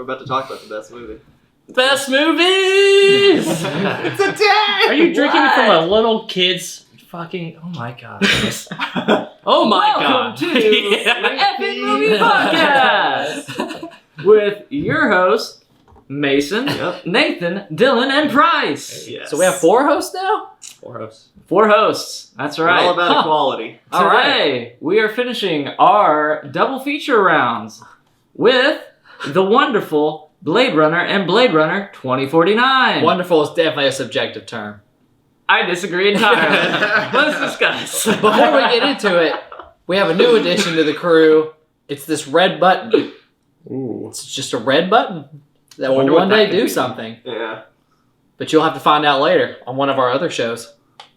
We're about to talk about the best movie. Best movies! It's a day! Are you drinking it from a little kid's fucking... Oh my god. Oh my god. Welcome to Effing Movie Podcast! With your hosts, Mason, Nathan, Dylan, and Price. Yes. So we have 4 hosts now? 4 hosts. 4 hosts. That's We're right. all about equality. Today, we are finishing our double feature rounds with the wonderful Blade Runner and Blade Runner 2049. Wonderful is definitely a subjective term. I disagree entirely. Let's discuss. Before we get into it, we have a new addition to the crew. It's this red button. Ooh. It's just a red button that will Wonder what one that day could do be. something. Yeah. But you'll have to find out later on one of our other shows.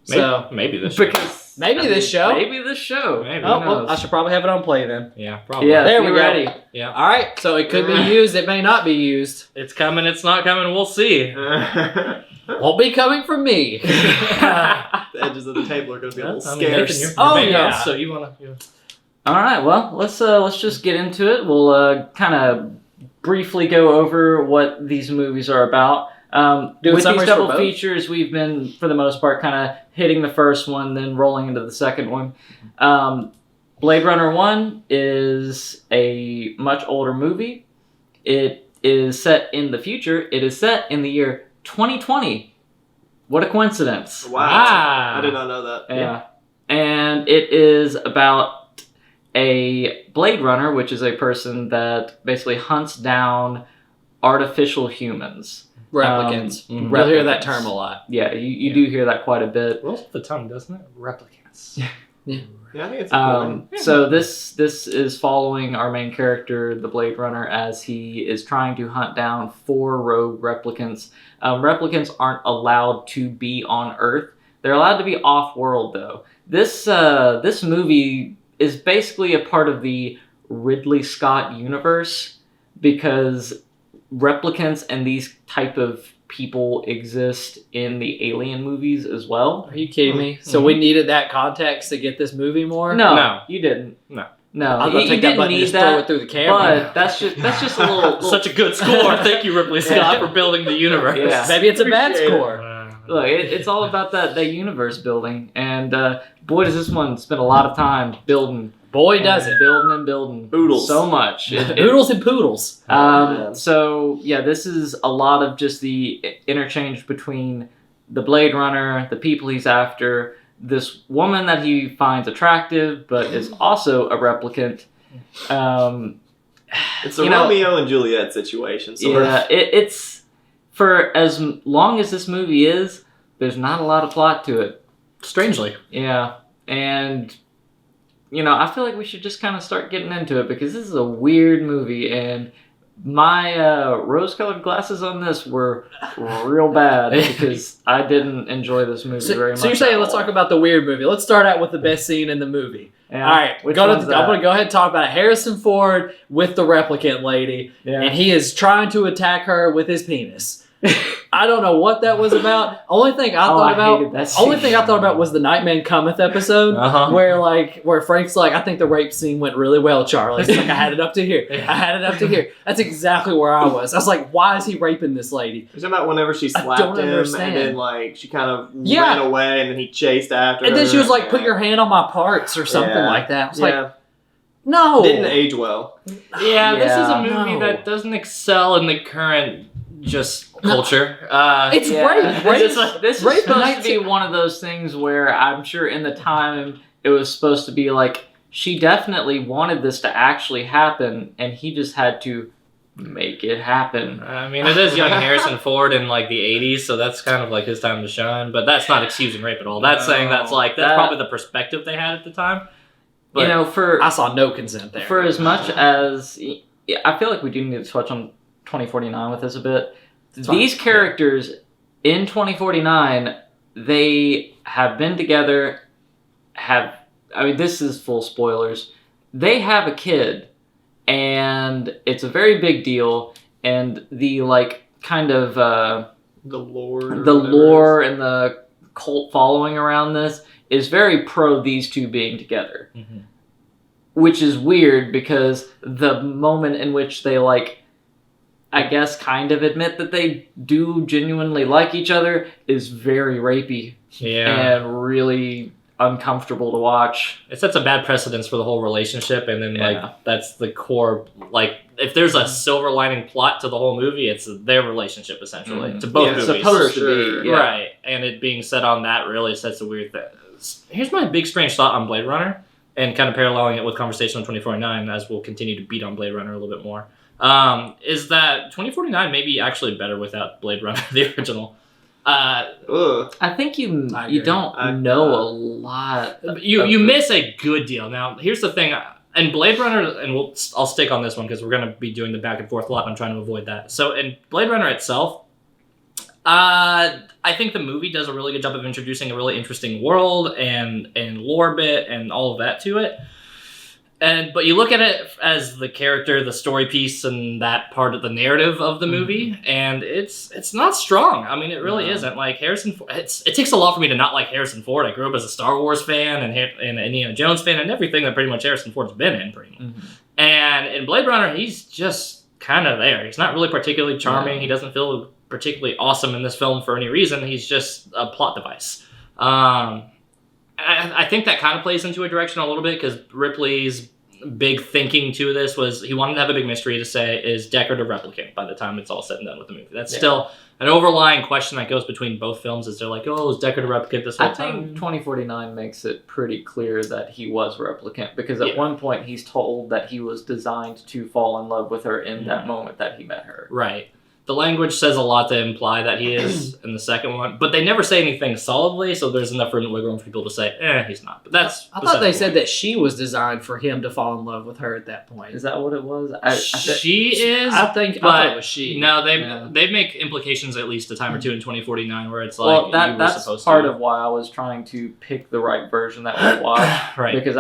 So Maybe this Because maybe this show. Maybe this show. Maybe. Oh, Who well, knows? I should probably have it on play then. Yeah, probably. Yeah. There we be go. ready. Yeah. All right, so it could be used. It may not be used. It's coming, it's not coming, we'll see. The Won't be coming from me. edges of the table are going to be a little I mean, Nathan, scarce. you're Oh, main yeah. host, so you wanna... All right. Well, let's just get into it. We'll kind of briefly go over what these movies are about. Doing With these summaries double for both? features, we've been, for the most part, kind of hitting the first one, then rolling into the second one. Blade Runner 1 is a much older movie. It is set in the future. It is set in the year 2020. What a coincidence. Wow. Ah. I did not know that. Yeah. And it is about a Blade Runner, which is a person that basically hunts down artificial humans. Replicants. Mhm. You'll hear that Replicants. term a lot. Yeah, you do hear that quite a bit. Rolls off the tongue, doesn't it? Replicants. Yeah, I think it's important. So this is following our main character, the Blade Runner, as he is trying to hunt down 4 rogue replicants. Replicants aren't allowed to be on Earth. They're allowed to be off-world, though. This movie is basically a part of the Ridley Scott universe because replicants and these type of people exist in the Alien movies as well. Are you kidding me? So we needed that context to get this movie more? No, you didn't. No. No, I'm you gonna take that didn't button and need just throw it that. through the camera. But that's just a little. Such a good score. Thank you, Ripley Scott, for building the universe. Yeah. Maybe it's a bad Appreciate it. score. Look, it's all about that universe building, and boy, does this one spend a lot of time building. Boy, does it. Building and building. Oodles. So much. Oodles and poodles. So yeah, this is a lot of just the interchange between the Blade Runner, the people he's after, this woman that he finds attractive, but is also a replicant. It's a you know- Romeo and Juliet situation. Sort Yeah, of. it's for as long as this movie is, there's not a lot of plot to it. Strangely. Yeah, and I feel like we should just kind of start getting into it because this is a weird movie, and my rose-colored glasses on this were real bad because I didn't enjoy this movie very much. So you're saying at let's all. talk about the weird movie. Let's start out with the best scene in the movie. Yeah. All right, Which I'm one's that? going to go ahead and talk about it. Harrison Ford with the replicant lady, Yeah. and he is trying to attack her with his penis. I don't know what that was about. Only thing I thought hated that scene. only thing I thought about was the Nightman Cometh episode, Uh-huh. where Frank's like, I think the rape scene went really well, Charlie. It's like I had it up to here. I had it up to here. That's exactly where I was. I was like, why is he raping this lady? You're talking about whenever she I slapped don't him understand. and then like she kind of Yeah. ran away and then he chased after And her. then she was like, put your hand on my parts or something Yeah. like that. I was Yeah. like, no. Didn't age well. Yeah, this is a Yeah. movie No. that doesn't excel in the current culture. It's Yeah. rape. Rape. This is Rape supposed to be 19 one of those things where I'm sure in the time it was supposed to be like she definitely wanted this to actually happen, and he just had to make it happen. I mean, it is young Harrison Ford in like the 80s, so that's kind of like his time to shine, but that's not excusing rape at all. That's saying that's That- probably the perspective they had at the time. But For I saw no consent there. for as much as I feel like we do need to touch on 2049 with this a bit. fine. These characters in 2049, they have been together. This is full spoilers. They have a kid, and it's a very big deal. And the kind of The lore. the lore and the cult following around this is very pro these two being together. Mhm. Which is weird because the moment in which they I guess, kind of admit that they do genuinely like each other is very rapey Yeah. and really uncomfortable to watch. It sets a bad precedence for the whole relationship, and then Yeah. like that's the core. Like, if there's a silver lining plot to the whole movie, it's their relationship essentially Mhm. to both Yeah, movies. Supposed For to sure. be, yeah. Right, and it being said on that really sets a weird thing. Here's my big strange thought on Blade Runner, and kind of paralleling it with Conversation on 2049, as we'll continue to beat on Blade Runner a little bit more. Is that 2049 may be actually better without Blade Runner, the original. Ugh. I think you I you agree. don't know a lot. You miss a good deal. Now, here's the thing. And Blade Runner, and I'll stick on this one because we're going to be doing the back and forth a lot, and I'm trying to avoid that. So, in Blade Runner itself, I think the movie does a really good job of introducing a really interesting world and lore bit and all of that to it. But you look at it as the character, the story piece, and that part of the narrative of the movie, and it's not strong. I mean, it really isn't. Like Harrison Ford, it takes a lot for me to not like Harrison Ford. I grew up as a Star Wars fan and an Indiana Jones fan and everything that pretty much Harrison Ford's been in, pretty much. And in Blade Runner, he's just kind of there. He's not really particularly charming. Yeah. He doesn't feel particularly awesome in this film for any reason. He's just a plot device. I think that kind of plays into a direction a little bit because Ripley's big thinking to this was he wanted to have a big mystery to say, is Deckard a replicant by the time it's all said and done with the movie? That's still an overlying question that goes between both films. Is they're like, oh, is Deckard a replicant this whole I time? think 2049 makes it pretty clear that he was a replicant because at Yeah. one point he's told that he was designed to fall in love with her in that moment that he met her. Right. The language says a lot to imply that he is in the second one, but they never say anything solidly, so there's enough room for people to say, he's not. But that's I thought they said that she was designed for him to fall in love with her at that point. Is that what it was? she is. I thought but it was she. No, Yeah. they make implications at least a time or two in 2049 where it's like Well, you were that's supposed part to. of why I was trying to pick the right version that we watched. Right. Because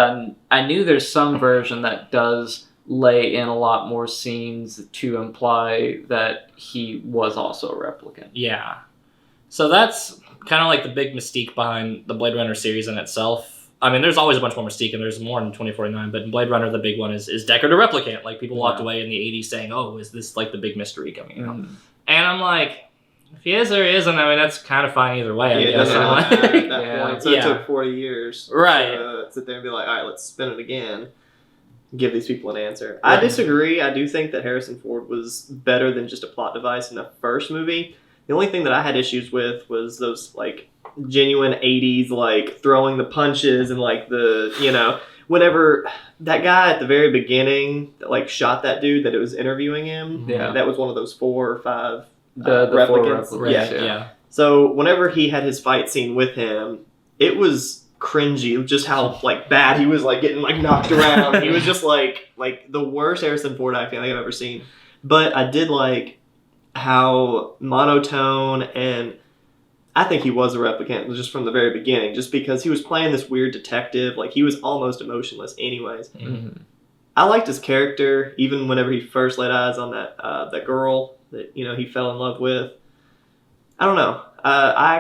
I knew there's some version that does lay in a lot more scenes to imply that he was also a replicant. Yeah. So that's kind of like the big mystique behind the Blade Runner series in itself. I mean, there's always a bunch more mystique, and there's more in 2049, but in Blade Runner, the big one is Deckard a replicant? Like, people walked away in the 80s saying, oh, is this like the big mystery coming out? And I'm like, if he is or he isn't, I mean, that's kind of fine either way, I Yeah, it guess. doesn't I'm really matter like- at that Yeah. point. So Yeah. it took 40 years Right. to sit there and be like, all right, let's spin it again. Give these people an answer. Right. I disagree. I do think that Harrison Ford was better than just a plot device in the first movie. The only thing that I had issues with was those like genuine 80s like throwing the punches and like the whenever that guy at the very beginning that like shot that dude that was interviewing him. Yeah. That was one of those 4 or 5 The four replicants. replicants, Yeah. yeah. So whenever he had his fight scene with him, it was cringy just how like bad he was like getting like knocked around. He was just like the worst Harrison Ford acting I think I've ever seen. But I did like how monotone, and I think he was a replicant just from the very beginning, just because he was playing this weird detective. Like he was almost emotionless anyways. I liked his character even whenever he first laid eyes on that girl that he fell in love with. I don't know. I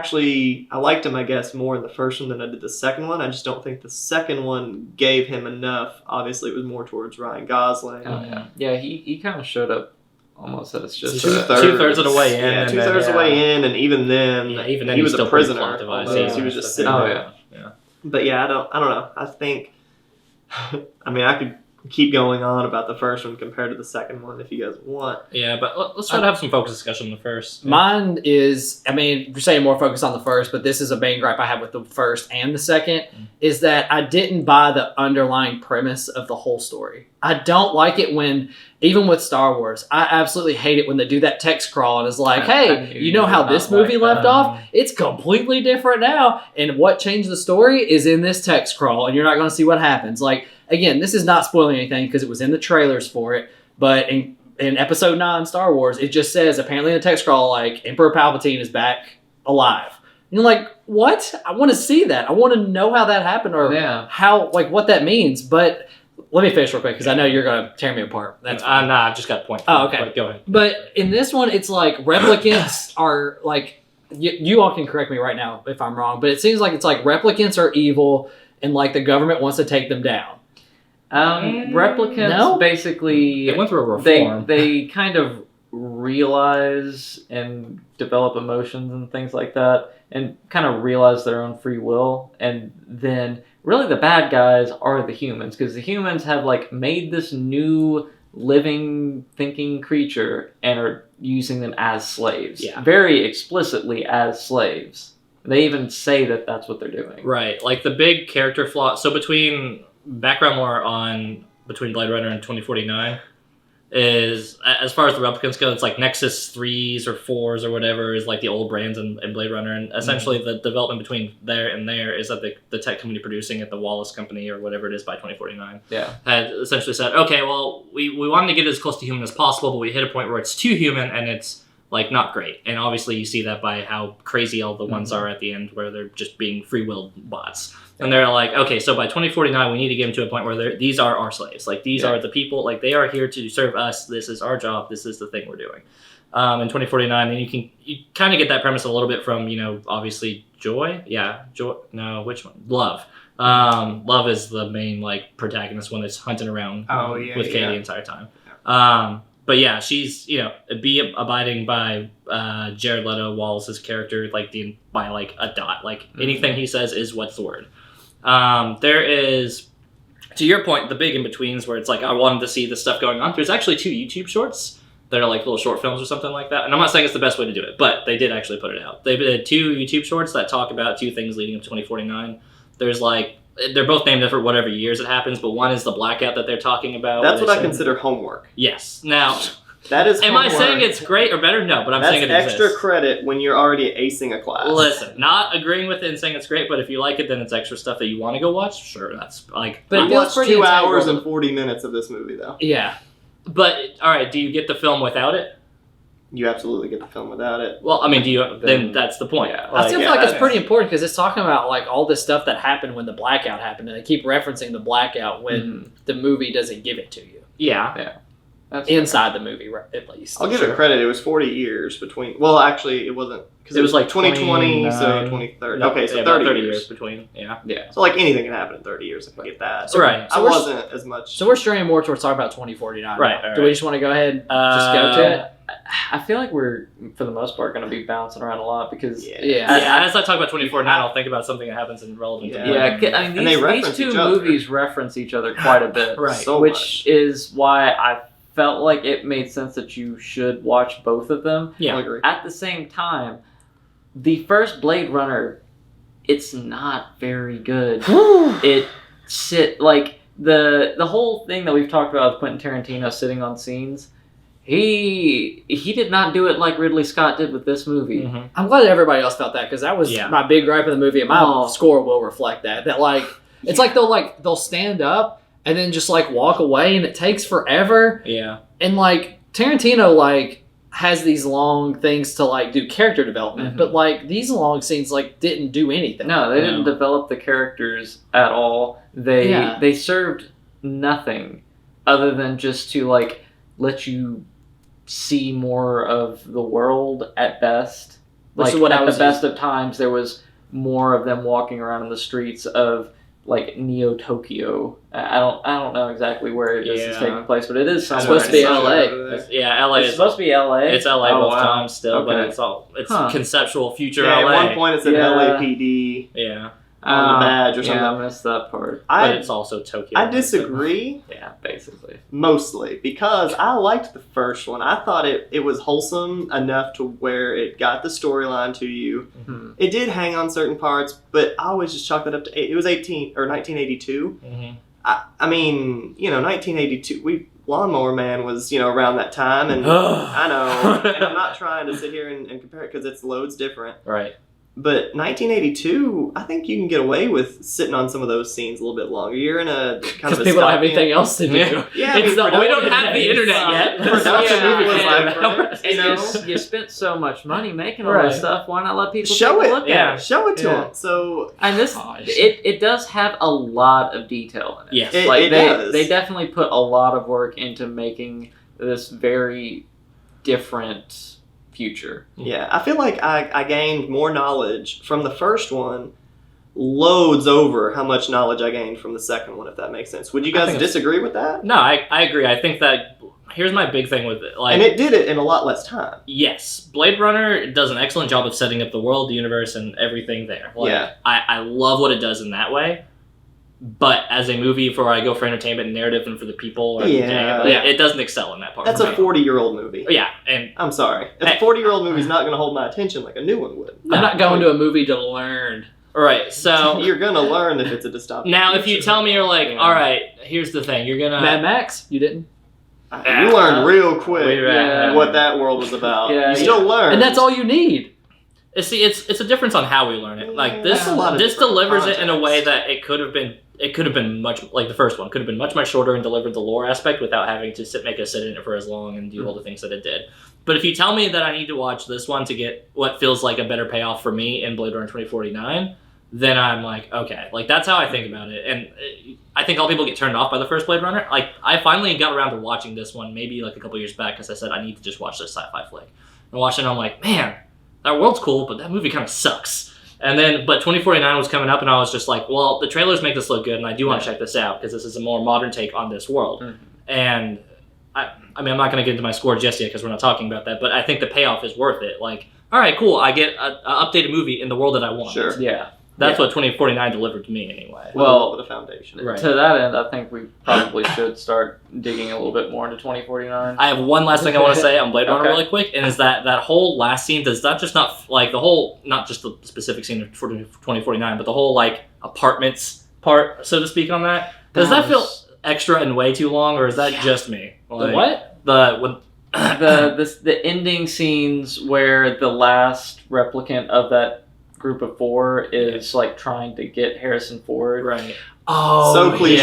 liked him, I guess, more in the first one than I did the second one. I just don't think the second one gave him enough. Obviously, it was more towards Ryan Gosling. Oh, yeah. Yeah, he kind of showed up almost as just Two-thirds of the way in. Yeah, and 2/3 of the way in, and even then, even then he he's was a still pretty prisoner. plot device. almost. Yeah. He was just sitting Oh, there. yeah. But yeah, I don't know. I think, I mean, I could keep going on about the first one compared to the second one if you guys want. Yeah, but let's try to have some focused discussion on the first. Mine is, I mean, you're saying more focus on the first, but this is a main gripe I have with the first and the second, is that I didn't buy the underlying premise of the whole story. I don't like it when, even with Star Wars, I absolutely hate it when they do that text crawl and is like, I hey, knew you know you how would this not like movie that. left off? It's completely different now. And what changed the story is in this text crawl, and you're not going to see what happens. Like, again, this is not spoiling anything because it was in the trailers for it, but in Episode 9 Star Wars, it just says, apparently in the text crawl, like, Emperor Palpatine is back alive. And you're like, what? I want to see that. I want to know how that happened or Yeah. how, like, what that means. But let me finish real quick because I know you're going to tear me apart. That's fine. Nah, I've just got a point. Oh, okay. But go ahead. But in this one, it's like replicants are like, you all can correct me right now if I'm wrong, but it seems like it's like replicants are evil and like the government wants to take them down. Replicants No? basically They went through a reform. they kind of realize and develop emotions and things like that, and kind of realize their own free will. And then really the bad guys are the humans, because the humans have like made this new living thinking creature and are using them as slaves. Yeah. Very explicitly as slaves. They even say that that's what they're doing. Right. Like the big character flaw. So between background lore between Blade Runner and 2049 is, as far as the replicants go, it's like Nexus 3s or 4s or whatever is like the old brands in Blade Runner. And essentially the development between there and there is that the tech company producing it, the Wallace Company or whatever it is by 2049, had essentially said, okay, well, we wanted to get as close to human as possible, but we hit a point where it's too human and it's like not great. And obviously you see that by how crazy all the ones are at the end, where they're just being free-willed bots. And they're like, okay, so by 2049 we need to get them to a point where these are our slaves. Like these are the people, like they are here to serve us. This is our job. This is the thing we're doing. In 2049, and you kind of get that premise a little bit from, obviously Joy. No, which one? Love. Love is the main like protagonist when it's hunting around with Kay the entire time. But yeah, she's be abiding by Jared Leto Wallace's character by like a dot. Like anything he says is what's the word. There is, to your point, the big in betweens where it's like I wanted to see this stuff going on. There's actually 2 YouTube shorts that are like little short films or something like that. And I'm not saying it's the best way to do it, but they did actually put it out. They did 2 YouTube shorts that talk about 2 things leading up to 2049. There's like, they're both named after whatever years it happens, but one is the blackout that they're talking about. That's what I consider homework. Yes. Now, that is. Am I saying it's great or better? No, but I'm saying it exists. That's extra credit when you're already acing a class. Listen, not agreeing with it and saying it's great, but if you like it, then it's extra stuff that you want to go watch. Sure, that's like. But I watched 2 hours and 40 minutes of this movie, though. Yeah. But all right, do you get the film without it? You absolutely get the film without it. Well, I mean, do you? Then that's the point. Yeah. I still feel like it's pretty important because it's talking about like all this stuff that happened when the blackout happened, and they keep referencing the blackout when the movie doesn't give it to you. Yeah. That's inside the movie, at least. I'll give it credit. It was 40 years between. Well, actually, it wasn't because it was like 2020, so 2030. No, okay, so 30 years between. Yeah. So like anything can happen in 30 years. I can get that. So, right. I wasn't as much. So we're straying more towards talking about 2049. Right. Do we just want to go ahead and just go to it? I feel like we're, for the most part, going to be bouncing around a lot because... As I talk about 2049, I'll think about something that happens in relevant to I mean, these 2 movies reference each other quite a bit. Right. So which is why I felt like it made sense that you should watch both of them. Yeah. I agree. At the same time, the first Blade Runner, it's not very good. The whole thing that we've talked about with Quentin Tarantino sitting on scenes, he did not do it like Ridley Scott did with this movie. Mm-hmm. I'm glad that everybody else felt that because that was my big gripe of the movie, and my score will reflect that. That like it's like they'll stand up and then just like walk away, and it takes forever. Yeah, and like Tarantino like has these long things to like do character development, but like these long scenes like didn't do anything. No, they didn't develop the characters at all. They served nothing other than just to like let you see more of the world at best. Which like is what at I was the best of times, there was more of them walking around in the streets of like Neo Tokyo. I don't know exactly where this is taking place, but it is somewhere. It's supposed to be LA. LA. It's supposed to be LA. It's LA both times still, but it's conceptual future LA. At one point, it said LAPD. Yeah. On the badge or something. Yeah, I missed that part. But it's also Tokyo. I disagree. Yeah, basically. Mostly. Because I liked the first one. I thought it was wholesome enough to where it got the storyline to you. Mm-hmm. It did hang on certain parts, but I always just chalked that up to... It was 1982. Mm-hmm. I mean, 1982... Lawnmower Man was, around that time, and I know. And I'm not trying to sit here and compare it because it's loads different. Right. But 1982, I think you can get away with sitting on some of those scenes a little bit longer. You're in a kind of a... Because people don't have anything else to do. Yeah, we don't have the internet yet. You spent so much money making all this stuff. Why not let people show take a look at it? Show it to them. So, and this, it does have a lot of detail in it. Yes, it does. They definitely put a lot of work into making this very different future. Yeah, I feel like I gained more knowledge from the first one, loads over how much knowledge I gained from the second one, if that makes sense. Would you guys disagree with that? No, I agree. I think that here's my big thing with it. Like, and it did it in a lot less time. yes, Blade Runner does an excellent job of setting up the world, the universe, and everything there. Like, Yeah. I love what it does in that way. But as a movie for I go for entertainment and narrative and for the people, it doesn't excel in that part. That's a 40-year-old movie. Yeah, and I'm sorry. A 40-year-old movie's not going to hold my attention like a new one would. I'm not going to a movie to learn. right. So You're going to learn if it's a dystopian. now, if you future. tell me, you're like, Yeah. all right, here's the thing, you're gonna Mad Max, you didn't. You learned real quick Yeah. what that world was about. Yeah, you still learn. And that's all you need. See, it's a difference on how we learn it. Like this, Yeah, a lot of this different delivers it in a contexts. way that it could have been much like the first one could have been much shorter and delivered the lore aspect without having to make us sit in it for as long and do all the things that it did. But if you tell me that I need to watch this one to get what feels like a better payoff for me in Blade Runner 2049, then I'm like, okay, like that's how I think about it. And I think all people get turned off by the first Blade Runner. Like I finally got around to watching this one maybe like a couple years back because I said I need to just watch this sci-fi flick. And watching it, I'm like, man, that world's cool, but that movie kind of sucks. And then, but 2049 was coming up, and I was just like, well, the trailers make this look good, and I do want to check this out because this is a more modern take on this world. Mhm. And I mean, I'm not going to get into my score just yet because we're not talking about that, but I think the payoff is worth it. Like, all right, cool, I get an updated movie in the world that I want. Sure. Yeah. That's what 2049 delivered to me anyway. Well, with a foundation. Right. To that end, I think we probably should start digging a little bit more into 2049. I have one last thing I want to say on Blade Runner Okay. really quick, and is that whole last scene does that just not like the whole, not just the specific scene of 2049, but the whole like apartments part, so to speak, on that. Does that feel extra and way too long, or is that just me? The Like, what? When The ending scenes where the last replicant of that group of four is like trying to get Harrison Ford. right. Oh, So cliche.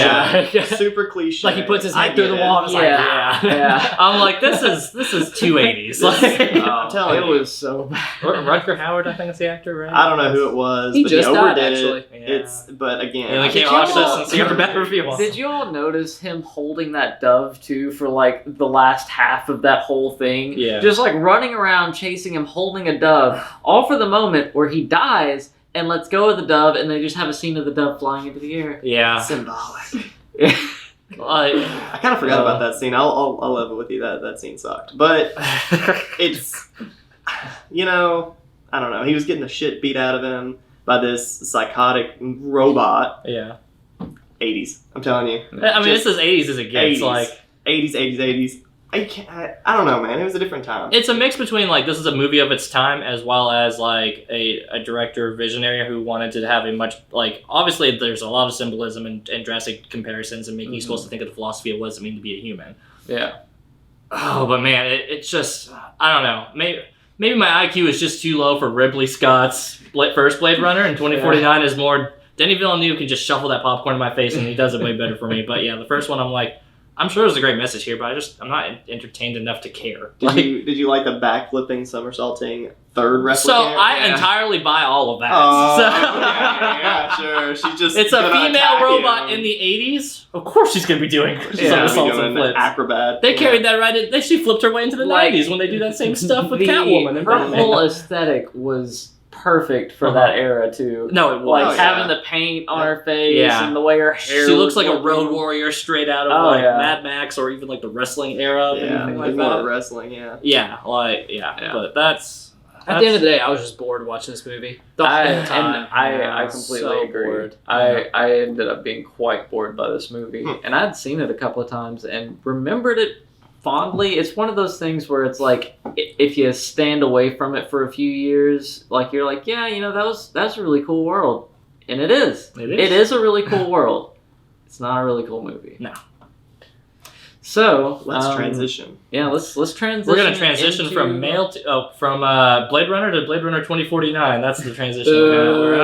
yeah. Super cliche. Like he puts his I head through the get it. wall and it's like, Yeah. Yeah. I'm like, this is 280s. Like, I'm telling it you. was so bad. Rutger Howard, I think is the actor, right? I don't know who it was, He but just he died, overdid actually. it. Yeah. But again, And we I can't Did watch you this all- and see our bad review. Did you all notice him holding that dove too for like the last half of that whole thing? Yeah. Just like running around chasing him, holding a dove, all for the moment where he dies and lets go of the dove, and they just have a scene of the dove flying into the air. Yeah. symbolic. Like, I kind of forgot about that scene. I'll level with you that scene sucked, but it's I don't know. He was getting the shit beat out of him by this psychotic robot. yeah. 80s. I'm telling you. I mean, Just it's as 80s as it gets. 80s. Like, 80s. I don't know, man. It was a different time. it's a mix between like this is a movie of its time as well as like a director visionary who wanted to have a much like obviously there's a lot of symbolism and drastic comparisons and making you supposed to think of the philosophy of what does it mean to be a human. Yeah. Oh, but man, it's just I don't know. Maybe my IQ is just too low for Ridley Scott's first Blade Runner, and 2049 is more. Denny Villeneuve can just shuffle that popcorn in my face and he does it way better for me. But yeah, the first one I'm like. I'm sure there's a great message here, but I'm not entertained enough to care. Did you like the backflipping, somersaulting third replicant? So I entirely buy all of that. Oh, So- yeah, sure. She's just It's a gonna female attack robot him. in the 80s. Of course she's gonna be doing She's gonna be somersaults doing and flips. acrobat. They carried that right in. She flipped her way into the Like, 90s when they do that same stuff with Catwoman. And Her Batman. whole aesthetic was perfect for Uh-huh. that era too. No, it Like was. yeah. having the paint on her face Yeah. and the way her hair. She looks was like a looking. road warrior straight out of Oh, like yeah. Mad Max or even like the wrestling era. Yeah, anything like more that. wrestling. Yeah. Yeah. Yeah. But that's. At the end of the day, I was just bored watching this movie. The whole time. I completely So agree. bored. I ended up being quite bored by this movie, and I'd seen it a couple of times and remembered it fondly. It's one of those things where it's like if you stand away from it for a few years, like you're like, yeah, that's a really cool world, and it is. It is. It is a really cool world. It's not a really cool movie. No. So Let's transition. Yeah, let's transition. We're gonna transition into- from Blade Runner to Blade Runner 2049. That's the transition. Boo.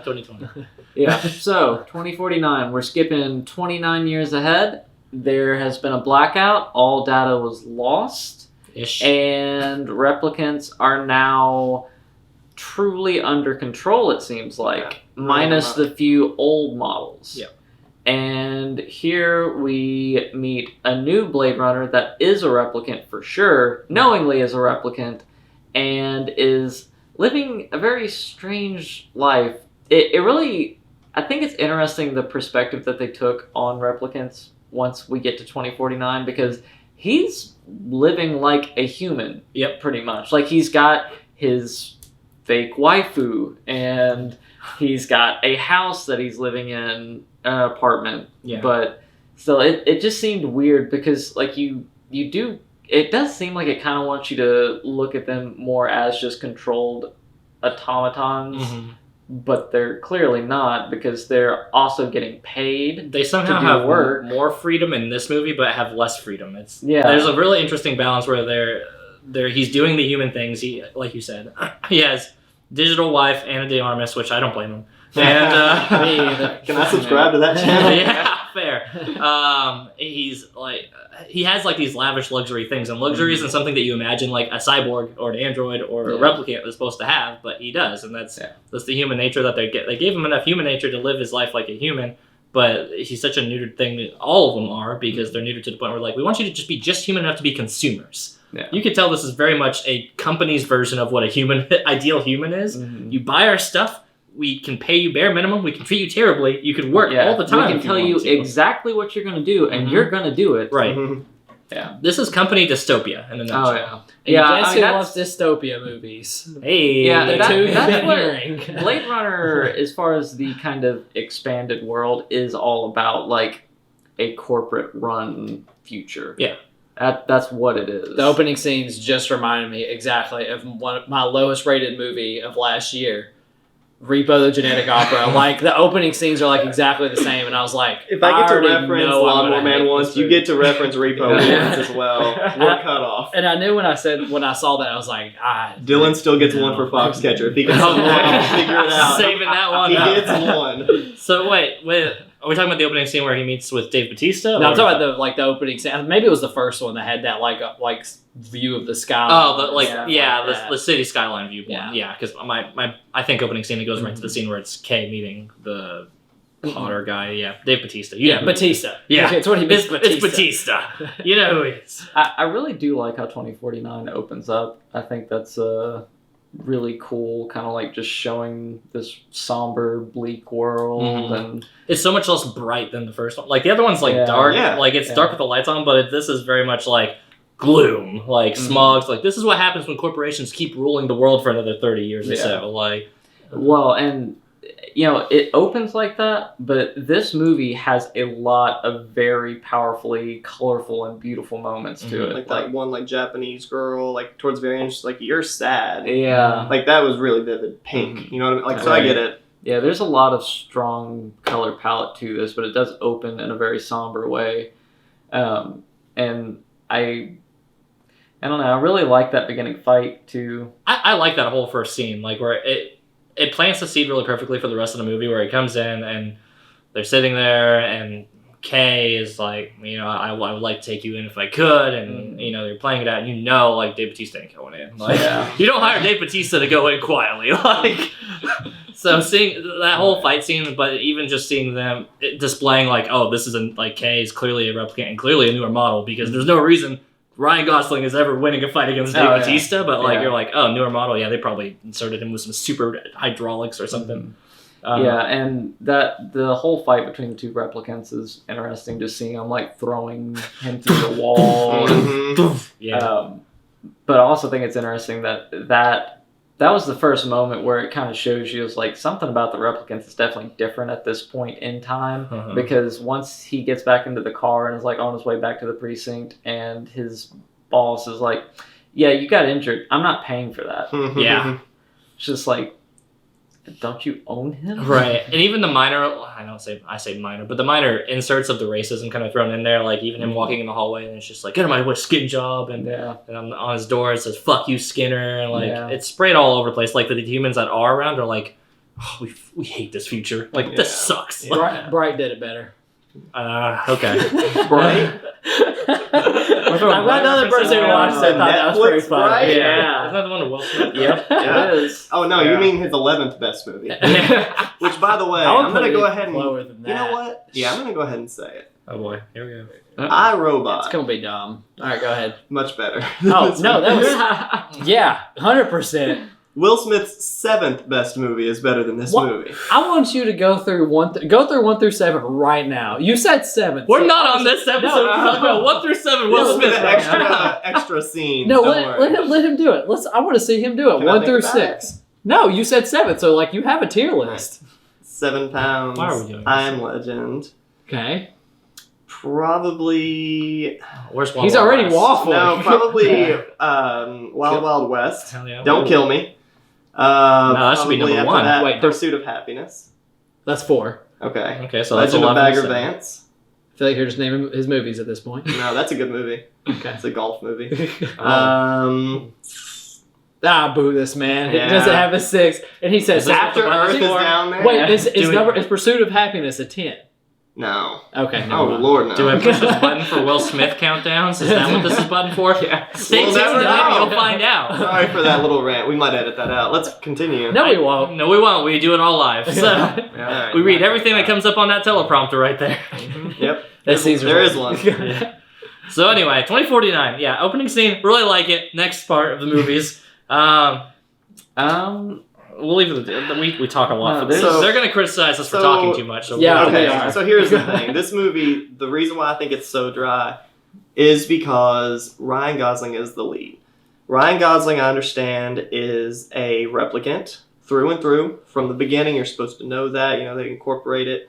2020. Yeah. So 2049, we're skipping 29 years ahead. There has been a blackout. All data was lost, Ish. and replicants are now truly under control. It seems like, minus the few old models. Yep. And here we meet a new Blade Runner that is a replicant for sure, knowingly is a replicant, and is living a very strange life. It really, I think it's interesting the perspective that they took on replicants once we get to 2049 because he's living like a human. Yep. Pretty much. Like he's got his fake waifu and he's got a house that he's living in, an apartment. Yeah. But still, it just seemed weird because like you do. It does seem like it kind of wants you to look at them more as just controlled automatons. Mhm. But they're clearly not because they're also getting paid. They somehow to do have work. more freedom in this movie, but have less freedom. Yeah. There's a really interesting balance where he's doing the human things. He, like you said, he has digital wife Ana de Armas, which I don't blame him. And Me either. Can I subscribe to that channel? yeah, fair. He's like he has like these lavish luxury things, and luxury isn't something that you imagine like a cyborg or an android or a replicant is supposed to have, but he does, and that's the human nature that they get. They gave him enough human nature to live his life like a human, but he's such a neutered thing. All of them are because they're neutered to the point where like we want you to just be human enough to be consumers. Yeah. You can tell this is very much a company's version of what a human ideal human is. Mhm. You buy our stuff. We can pay you bare minimum. We can treat you terribly. You could work all the time. We can tell you exactly what you're going to do, and you're going to do it. Right. Mhm. Yeah. This is company dystopia in a nutshell. Oh yeah. And Yeah. guess I mean, who loves dystopia movies? Hey. Yeah, The that- two you've that's been what- hearing. Blade Runner, as far as the kind of expanded world, is all about like a corporate run future. Yeah. That's what it is. The opening scenes just reminded me exactly of one of my lowest rated movie of last year, Repo the Genetic Opera. Like the opening scenes are like exactly the same, and I was like, If I get to already reference know I'm Lawnmower gonna Man hate once, this you movie. get to reference Repo Yeah. once as well. We're cut off. And I knew when I saw that, I was like, Dylan still gets one for Foxcatcher. If he gets one, I'll figure it out. Saving that one He up. gets one. So wait, are we talking about the opening scene where he meets with Dave Bautista? No, I'm or- talking about the opening scene. Maybe it was the first one that had that like view of the sky. Oh, Yeah. the city skyline view one. Yeah. Yeah, because I think opening scene it goes right to the scene where it's Kay meeting the Potter guy. Yeah, Dave Bautista. You know who- Batista. Yeah. It's what he means. It's Batista. You know who he is. I really do like how 2049 opens up. I think that's really cool, kind of like just showing this somber, bleak world. Mhm. And It's so much less bright than the first one. Like the other one's like Yeah. dark. Yeah. Like it's Yeah. dark with the lights on, but this is very much like gloom, like Mhm. smog. Like this is what happens when corporations keep ruling the world for another 30 years or Yeah. so. Like well, and you know, it opens like that, but this movie has a lot of very powerfully colorful and beautiful moments to Mhm. it. Like that one Japanese girl, like towards the very end, she's like, "You're sad." Yeah. Like that was really vivid pink. Mhm. You know what I mean? Like so I get it. Yeah, there's a lot of strong color palette to this, but it does open in a very somber way. And I don't know, I really like that beginning fight too. I like that whole first scene, like where it plants the seed really perfectly for the rest of the movie, where he comes in and they're sitting there and Kay is like, you know, I would like to take you in if I could, and you know they're playing it out, and you know, like Dave Bautista ain't going in. Like Yeah. you don't hire Dave Bautista to go in quietly, like. So seeing that whole fight scene, but even just seeing them displaying like, oh, this isn't like Kay is clearly a replicant and clearly a newer model, because there's no reason Ryan Gosling is ever winning a fight against Dave Oh, yeah. Bautista, but like Yeah. you're like, oh, newer model, yeah, they probably inserted him with some super hydraulics or something. Yeah, and that the whole fight between the two replicants is interesting. Just seeing him like throwing him through the wall. Mhm. Yeah. But I also think it's interesting that was the first moment where it kind of shows you it's like something about the replicants is definitely different at this point in time. Uh-huh. Because once he gets back into the car and is like on his way back to the precinct, and his boss is like, "Yeah, you got injured. I'm not paying for that." Yeah. It's just like, don't you own him? Right, and even the minor, I say minor, but the minor inserts of the racism kind of thrown in there, like even him walking in the hallway and it's just like, get on my skin job, and Yeah. on his door it says, fuck you, Skinner, and like, Yeah. it's sprayed all over the place, like the humans that are around are like, oh, we hate this future, like, this sucks. Bright did it better. Okay. Right? I'm glad the other person who watched it thought that was pretty Netflix funny. Bright? Isn't Yeah. that the one with Will Smith? Yep, Yeah. it is. Oh no, Yeah. you mean his 11th best movie? Which, by the way, I would I'm put gonna it go even ahead and. lower than that. You know what? Yeah, I'm gonna go ahead and say it. Oh boy, here we go. I It's Robot, gonna be dumb. All right, go ahead. much better. Oh no, that was yeah, 100%. Will Smith's 7th best movie is better than this What? movie. I want you to go through 1 through 7 right now. You said 7. We're so not on this episode. No. We're talking about 1 through 7. Will Will Smith. Smith right now. extra scene. No, Don't worry. let him do it. I want to see him do it. Can I 1 think through about 6. No, you said 7, so like you have a tier list. 7 pounds. Why are we doing this? I Am Legend. Okay. Probably. Where's Wild He's Wild already West? waffling. No, probably Wild Wild West. Hell yeah. Don't kill me. that should be Probably number after 1. That, Wait, Pursuit of Happiness. That's 4. Okay. Okay, so that's Legend of 11 Bagger to 7. Vance. I feel like you're just naming his movies at this point. No, that's a good movie. Okay. It's a golf movie. Oh. Boo this man. Yeah. He doesn't have a 6. And he says, Is this After what the Earth button is for? down there. wait, is Do we- Pursuit of Happiness a 10? No. Okay, never Oh mind. Lord, no. Do I push this button for Will Smith countdowns? Is that what this is button for? Yeah. Stay We'll tuned never and maybe know. you'll find out. Sorry for that little rant. We might edit that out. Let's continue. No, we won't. No, we won't. We do it all live. So Alright. we read everything that comes up on that teleprompter right there. Yep. That's Caesar's There is one. one. Yeah. So anyway, 2049. Yeah, opening scene. Really like it. Next part of the movies. We'll leave it. We talk a lot. No, for this. there's- they're going to criticize us for so- talking too much. So Yeah, we'll- they Okay, are. so here's the thing. This movie, the reason why I think it's so dry is because Ryan Gosling is the lead. Ryan Gosling, I understand, is a replicant through and through. From the beginning, you're supposed to know that. You know, they incorporate it.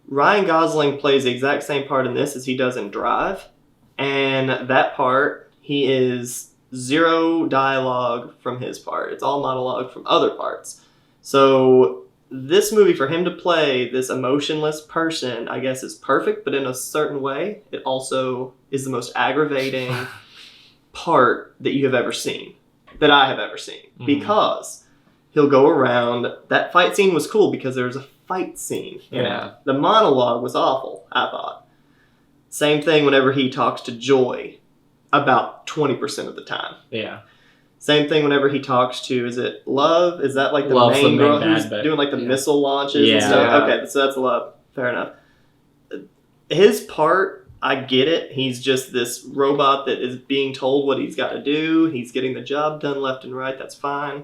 Ryan Gosling plays the exact same part in this as he does in Drive. And that part, he is 0 dialogue from his part. It's all monologue from other parts. So this movie, for him to play this emotionless person, I guess is perfect, but in a certain way, it also is the most aggravating part that you have ever seen, that I have ever seen. Mhm. Because he'll go around, that fight scene was cool because there was a fight scene. in it. Yeah. The monologue was awful, I thought. Same thing whenever he talks to Joy about 20% of the time. Yeah. Same thing whenever he talks to, is it Love? Is that like the Love's the main main girl bad who's bitch. doing like the Yeah. missile launches Yeah. and stuff? Yeah. Okay, so that's Love. Fair enough. His part, I get it. He's just this robot that is being told what he's got to do. He's getting the job done left and right. That's fine.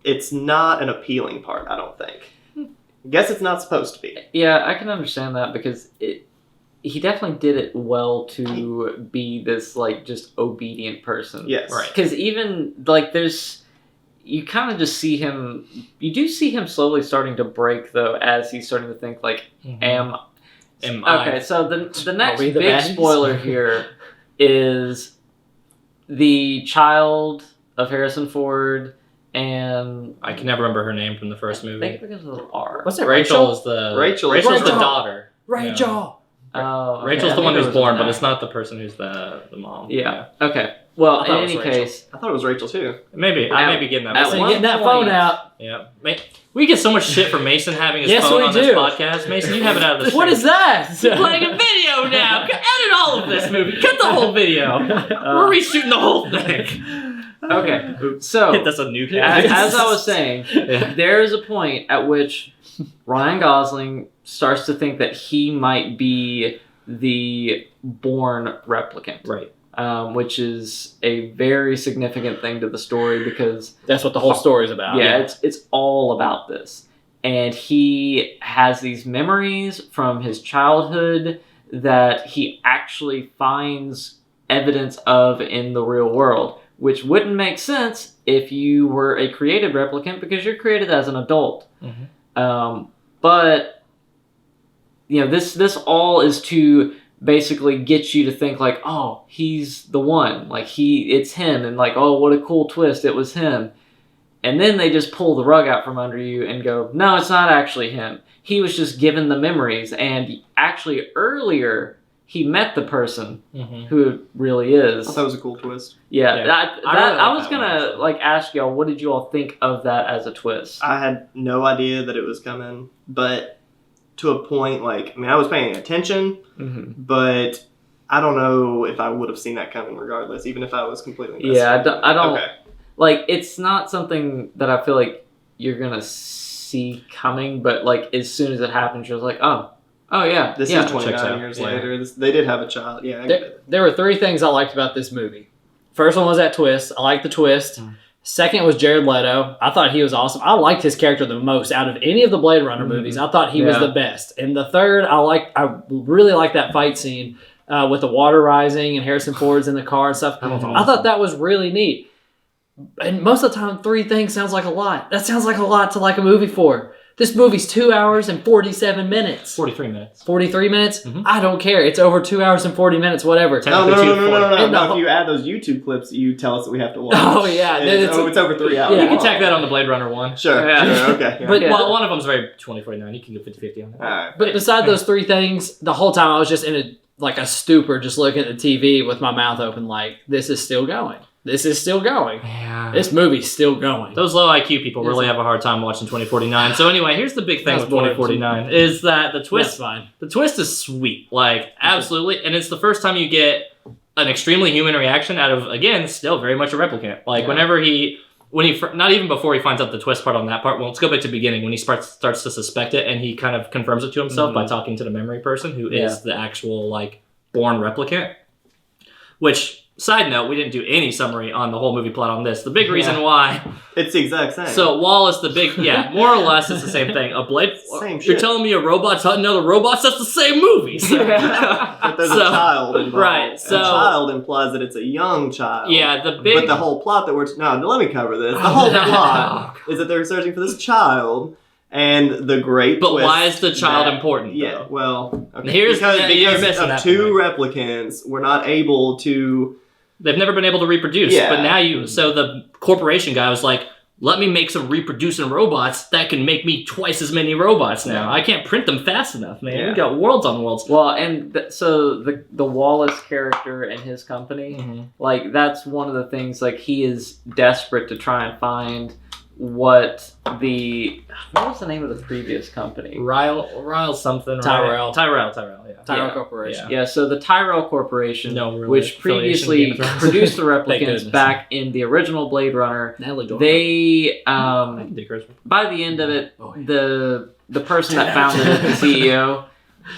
It's not an appealing part, I don't think. Guess it's not supposed to be. Yeah, I can understand that because he definitely did it well to be this like just obedient person. Yes. Right. Because even like you kind of just see him. You do see him slowly starting to break though, as he's starting to think like, am I? okay. So the next we the big baddies? spoiler here is the child of Harrison Ford and I can never remember her name from the first I movie. think because of the R. What's it, Rachel Rachel? is the Rachel is Rachel's the Rachel. daughter. Rachel! Oh, okay. Rachel's I the think one it who's was born, an but it's actor. not the person who's the mom. Yeah. Okay. Well, I in thought it was any Rachel. case, I thought it was Rachel too. Maybe I may be getting that. at mixed So up. one getting that point- phone out. Yeah. We get so much shit from Mason having his Yes, phone we on this do. podcast. Mason, you have it out of the What stream. is that? You're playing a video now. Edit all of this movie. Cut the whole video. We're reshooting the whole thing. okay. So That's a new as I was saying, Yeah. there is a point at which Ryan Gosling starts to think that he might be the born replicant, Right. which is a very significant thing to the story because That's what the whole story's about. it's all about this. And he has these memories from his childhood that he actually finds evidence of in the real world, which wouldn't make sense if you were a created replicant because you're created as an adult. But you know, this all is to basically get you to think like, oh, he's the one, like it's him, and like, oh, what a cool twist, it was him. And then they just pull the rug out from under you and go, no, it's not actually him. He was just given the memories, and actually earlier he met the person who it really is. I thought it was a cool twist. Yeah, Yeah. I really like was that one, gonna actually. like ask y'all, what did you all think of that as a twist? I had no idea that it was coming, but to a point, like, I mean, I was paying attention, Mhm. but I don't know if I would have seen that coming regardless, even if I was completely invested. Yeah, I don't Okay. like. It's not something that I feel like you're gonna see coming, but like as soon as it happens, you're like, oh yeah, This yeah. is 29 checks out. years Yeah. later. They did have a child. Yeah, I get it. There were 3 things I liked about this movie. First one was that twist. I liked the twist. Second was Jared Leto. I thought he was awesome. I liked his character the most out of any of the Blade Runner movies. I thought he was the best. And the third, I really liked that fight scene with the water rising and Harrison Ford's in the car and stuff. I thought that was really neat. And most of the time, 3 things sounds like a lot. That sounds like a lot to like a movie for. This movie's 2 hours and 47 minutes. 43 minutes. 43 minutes? I don't care. It's over 2 hours and 40 minutes, whatever. No, if you add those YouTube clips, you tell us that we have to watch. Oh, yeah. It's over 3 hours. You can check that on the Blade Runner one. Sure, okay. Yeah. But well, one of them's very 2049. You can go 50-50 on that. Alright. But beside those 3 things, the whole time I was just in a stupor, just looking at the TV with my mouth open like, this is still going. This is still going. Yeah. This movie's still going. Those low IQ people really have a hard time watching 2049. So anyway, here's the big thing with 2049 is that the twist. The twist is sweet, like absolutely, and it's the first time you get an extremely human reaction out of, again, still very much a replicant. Like whenever not even before he finds out the twist part on that part. Well, let's go back to the beginning when he starts to suspect it, and he kind of confirms it to himself by talking to the memory person who is the actual like born replicant. Which, side note, we didn't do any summary on the whole movie plot on this. The big reason why... It's the exact same. So Wallace, more or less, it's the same thing. A Blade... Same shit. You're telling me a robot's hunting other robots? That's the same movie. So. But there's a child involved. Right. So, a child implies that it's a young child. Yeah, But the whole plot that we're... No, let me cover this. The whole plot is that they're searching for this child... And the great But why is the child important, Yeah, though? well... Okay. Because of 2 replicants, we're not able to... They've never been able to reproduce, but now So the corporation guy was like, let me make some reproducing robots that can make me twice as many robots now. I can't print them fast enough, man. We got worlds on worlds. Well, and so the Wallace character and his company, like that's one of the things. Like he is desperate to try and find what was the name of the previous company? Ryle something. Tyrell. Tyrell, yeah. Tyrell Corporation. Yeah, so the Tyrell Corporation, really which previously produced the replicants back in the original Blade Runner, they, by the end of it, the person that founded it, the CEO,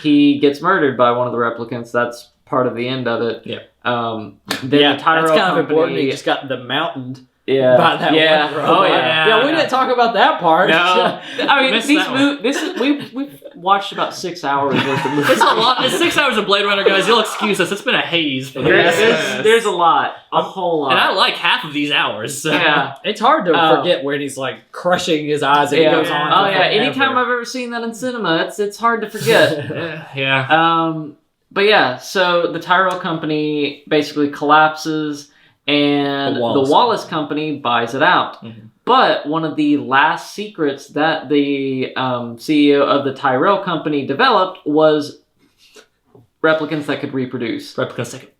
he gets murdered by one of the replicants. That's part of the end of it. Yeah. The Tyrell that's kind of company, important. He just got the mountain. Yeah. By that one robot. Oh yeah. Yeah, we didn't talk about that part. No. I mean, we've watched about 6 hours worth of movies. It's a lot. It's 6 hours of Blade Runner, guys. You'll excuse us. It's been a haze. There's a lot. A whole lot. And I like half of these hours. So. Yeah. It's hard to forget when he's like crushing his eyes and it goes on. Oh yeah. Anytime I've ever seen that in cinema, it's hard to forget. Yeah. But yeah, so the Tyrell company basically collapses. And the Wallace company buys it out. But one of the last secrets that the CEO of the Tyrell company developed was replicants that could reproduce. Replicants that could...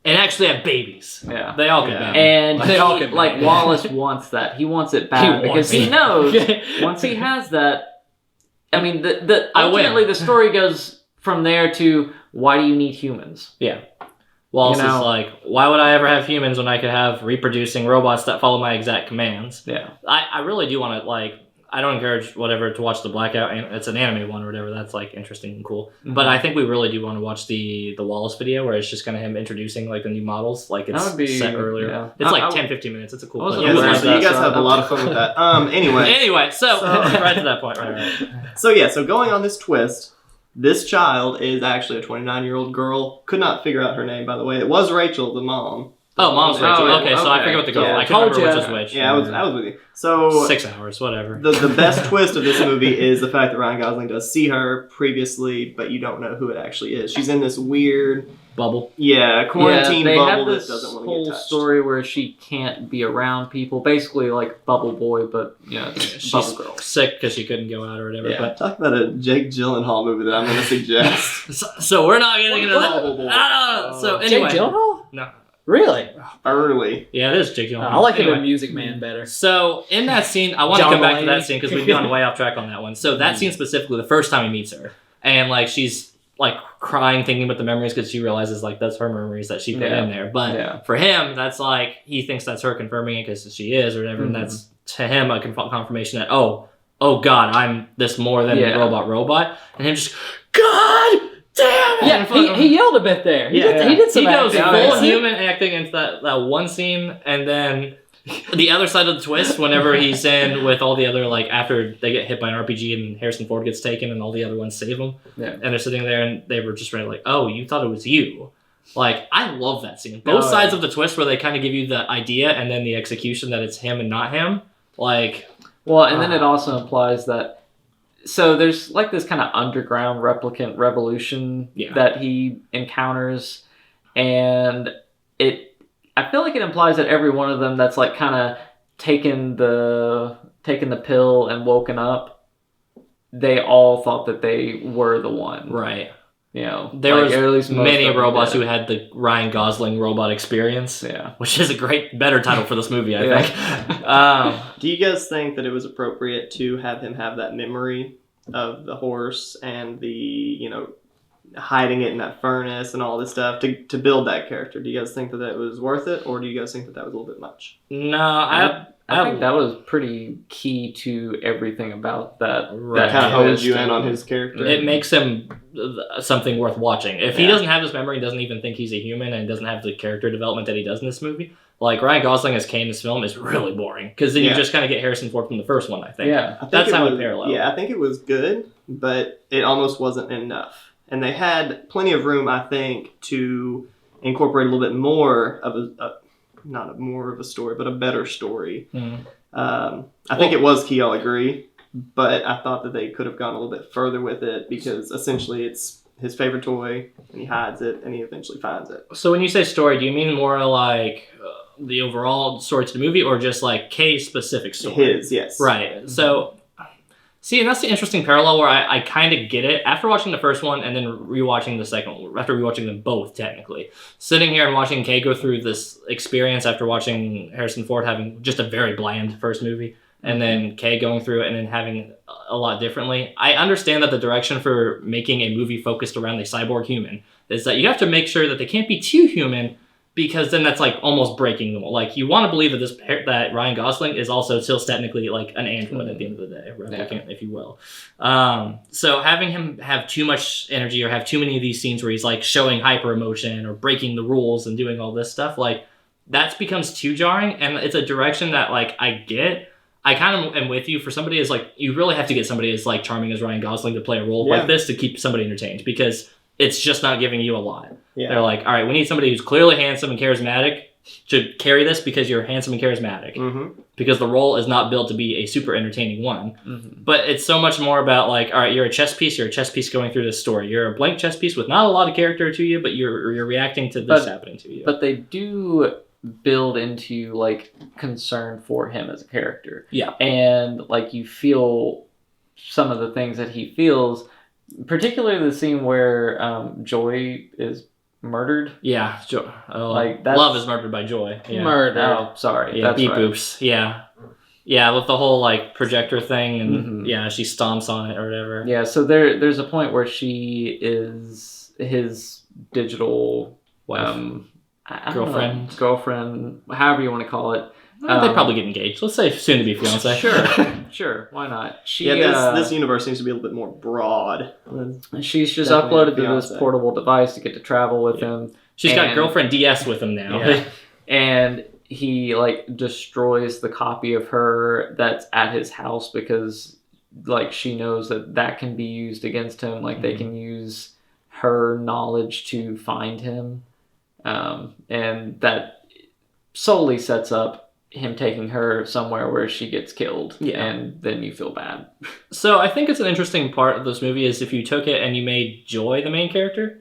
And actually have babies. Yeah. They all could bang. And they all could like Wallace wants that. He wants it back because he knows once he has that... I mean, ultimately the story goes from there to why do you need humans? Yeah. Wallace is like, why would I ever have humans when I could have reproducing robots that follow my exact commands? Yeah. I really do want to, like, I don't encourage whatever to watch the Blackout, and it's an anime one or whatever, that's, like, interesting and cool. But I think we really do want to watch the Wallace video where it's just kind of him introducing, like, the new models. Like, it's set earlier. Yeah. It's like 10-15 minutes. It's a cool clip. So you guys have a lot of fun with that. Anyway, so right to that point. Right. So going on this twist... This child is actually a 29-year-old girl. Could not figure out her name, by the way. It was Rachel, the mom. Oh, mom's Rachel. Okay, so I forget what the girl. Yeah, I can't remember which is which. Yeah, I was with you. So 6 hours, whatever. The best twist of this movie is the fact that Ryan Gosling does see her previously, but you don't know who it actually is. She's in this weird bubble. Yeah, quarantine they bubble have this that doesn't want to whole get touched. story where she can't be around people, basically like Bubble Boy, but she's Bubble Girl. Sick because she couldn't go out or whatever. Yeah, but talk about a Jake Gyllenhaal movie that I'm going to suggest. so we're not getting into that. No. So anyway, Jake Gyllenhaal? No. Really? Early. Yeah, it is Jake Gyllenhaal. I like him in Music Man better. So in that scene, I want to come back to that scene because we've gone way off track on that one. So that scene specifically, the first time he meets her, and like she's like crying, thinking about the memories because she realizes like that's her memories that she put in there. But for him, that's like he thinks that's her confirming it because she is or whatever, and that's to him a confirmation that oh God, I'm this more than a robot, and him just God damn it! Yeah, he yelled a bit there. He did some He goes acting. full human acting into that one scene, and then the other side of the twist, whenever he's in with all the other, like, after they get hit by an RPG and Harrison Ford gets taken and all the other ones save him, and they're sitting there and they were just like, oh, you thought it was you. Like, I love that scene. Both sides of the twist where they kind of give you the idea and then the execution that it's him and not him. Like... Well, and then it also implies that... So there's, like, this kind of underground replicant revolution that he encounters, and I feel like it implies that every one of them that's, like, kind of taken the pill and woken up, they all thought that they were the one. Right. You know, there like, was at least many robots who had the Ryan Gosling robot experience. Yeah, which is a better title for this movie, I think. Do you guys think that it was appropriate to have him have that memory of the horse and the, hiding it in that furnace and all this stuff to build that character? Do you guys think that was worth it, or do you guys think that was a little bit much? No, I think that was pretty key to everything about that. That kind of honed you in on his character. It makes him something worth watching. If he doesn't have this memory, doesn't even think he's a human, and doesn't have the character development that he does in this movie, like Ryan Gosling as Kane in this film is really boring. Because then you just kind of get Harrison Ford from the first one, I think. Yeah. That's how it parallels. Yeah, I think it was good, but it almost wasn't enough. And they had plenty of room, I think, to incorporate a little bit more of not more of a story, but a better story. I think it was key, I'll agree, but I thought that they could have gone a little bit further with it, because essentially it's his favorite toy, and he hides it, and he eventually finds it. So when you say story, do you mean more like the overall story to the movie, or just like Kay's specific story? His, yes. Right. So... See, and that's the interesting parallel where I kind of get it. After watching the first one and then rewatching the second one, after rewatching them both, technically, sitting here and watching Kay go through this experience after watching Harrison Ford having just a very bland first movie, and then Kay going through it and then having a lot differently, I understand that the direction for making a movie focused around a cyborg human is that you have to make sure that they can't be too human, because then that's like almost breaking them. Like, you want to believe that that Ryan Gosling is also still technically like an android at the end of the day, replicant, if you will. So having him have too much energy or have too many of these scenes where he's like showing hyper emotion or breaking the rules and doing all this stuff, like, that becomes too jarring. And it's a direction that, like, I get. I kind of am with you. For somebody as like, you really have to get somebody as like charming as Ryan Gosling to play a role like this to keep somebody entertained, because it's just not giving you a lot. Yeah. They're like, all right, we need somebody who's clearly handsome and charismatic to carry this, because you're handsome and charismatic. Mm-hmm. Because the role is not built to be a super entertaining one. Mm-hmm. But it's so much more about like, all right, you're a chess piece going through this story. You're a blank chess piece with not a lot of character to you, but you're reacting to this happening to you. But they do build into like concern for him as a character. Yeah. And like, you feel some of the things that he feels, particularly the scene where Joy is murdered. Yeah, like Love is murdered by Joy. Yeah. Murdered. Oh, sorry. Yeah, beep boops. Yeah. Yeah, with the whole like projector thing, and she stomps on it or whatever. Yeah, so there's a point where she is his digital girlfriend, however you want to call it. They probably get engaged. Let's say soon to be fiance. Sure. Why not? This universe seems to be a little bit more broad. She's just uploaded to this portable device to get to travel with him. She's got girlfriend DS with him now. Yeah. And he like destroys the copy of her that's at his house, because like she knows that can be used against him. Like they can use her knowledge to find him, and that solely sets up him taking her somewhere where she gets killed, and then you feel bad. So I think it's an interesting part of this movie is if you took it and you made Joy the main character,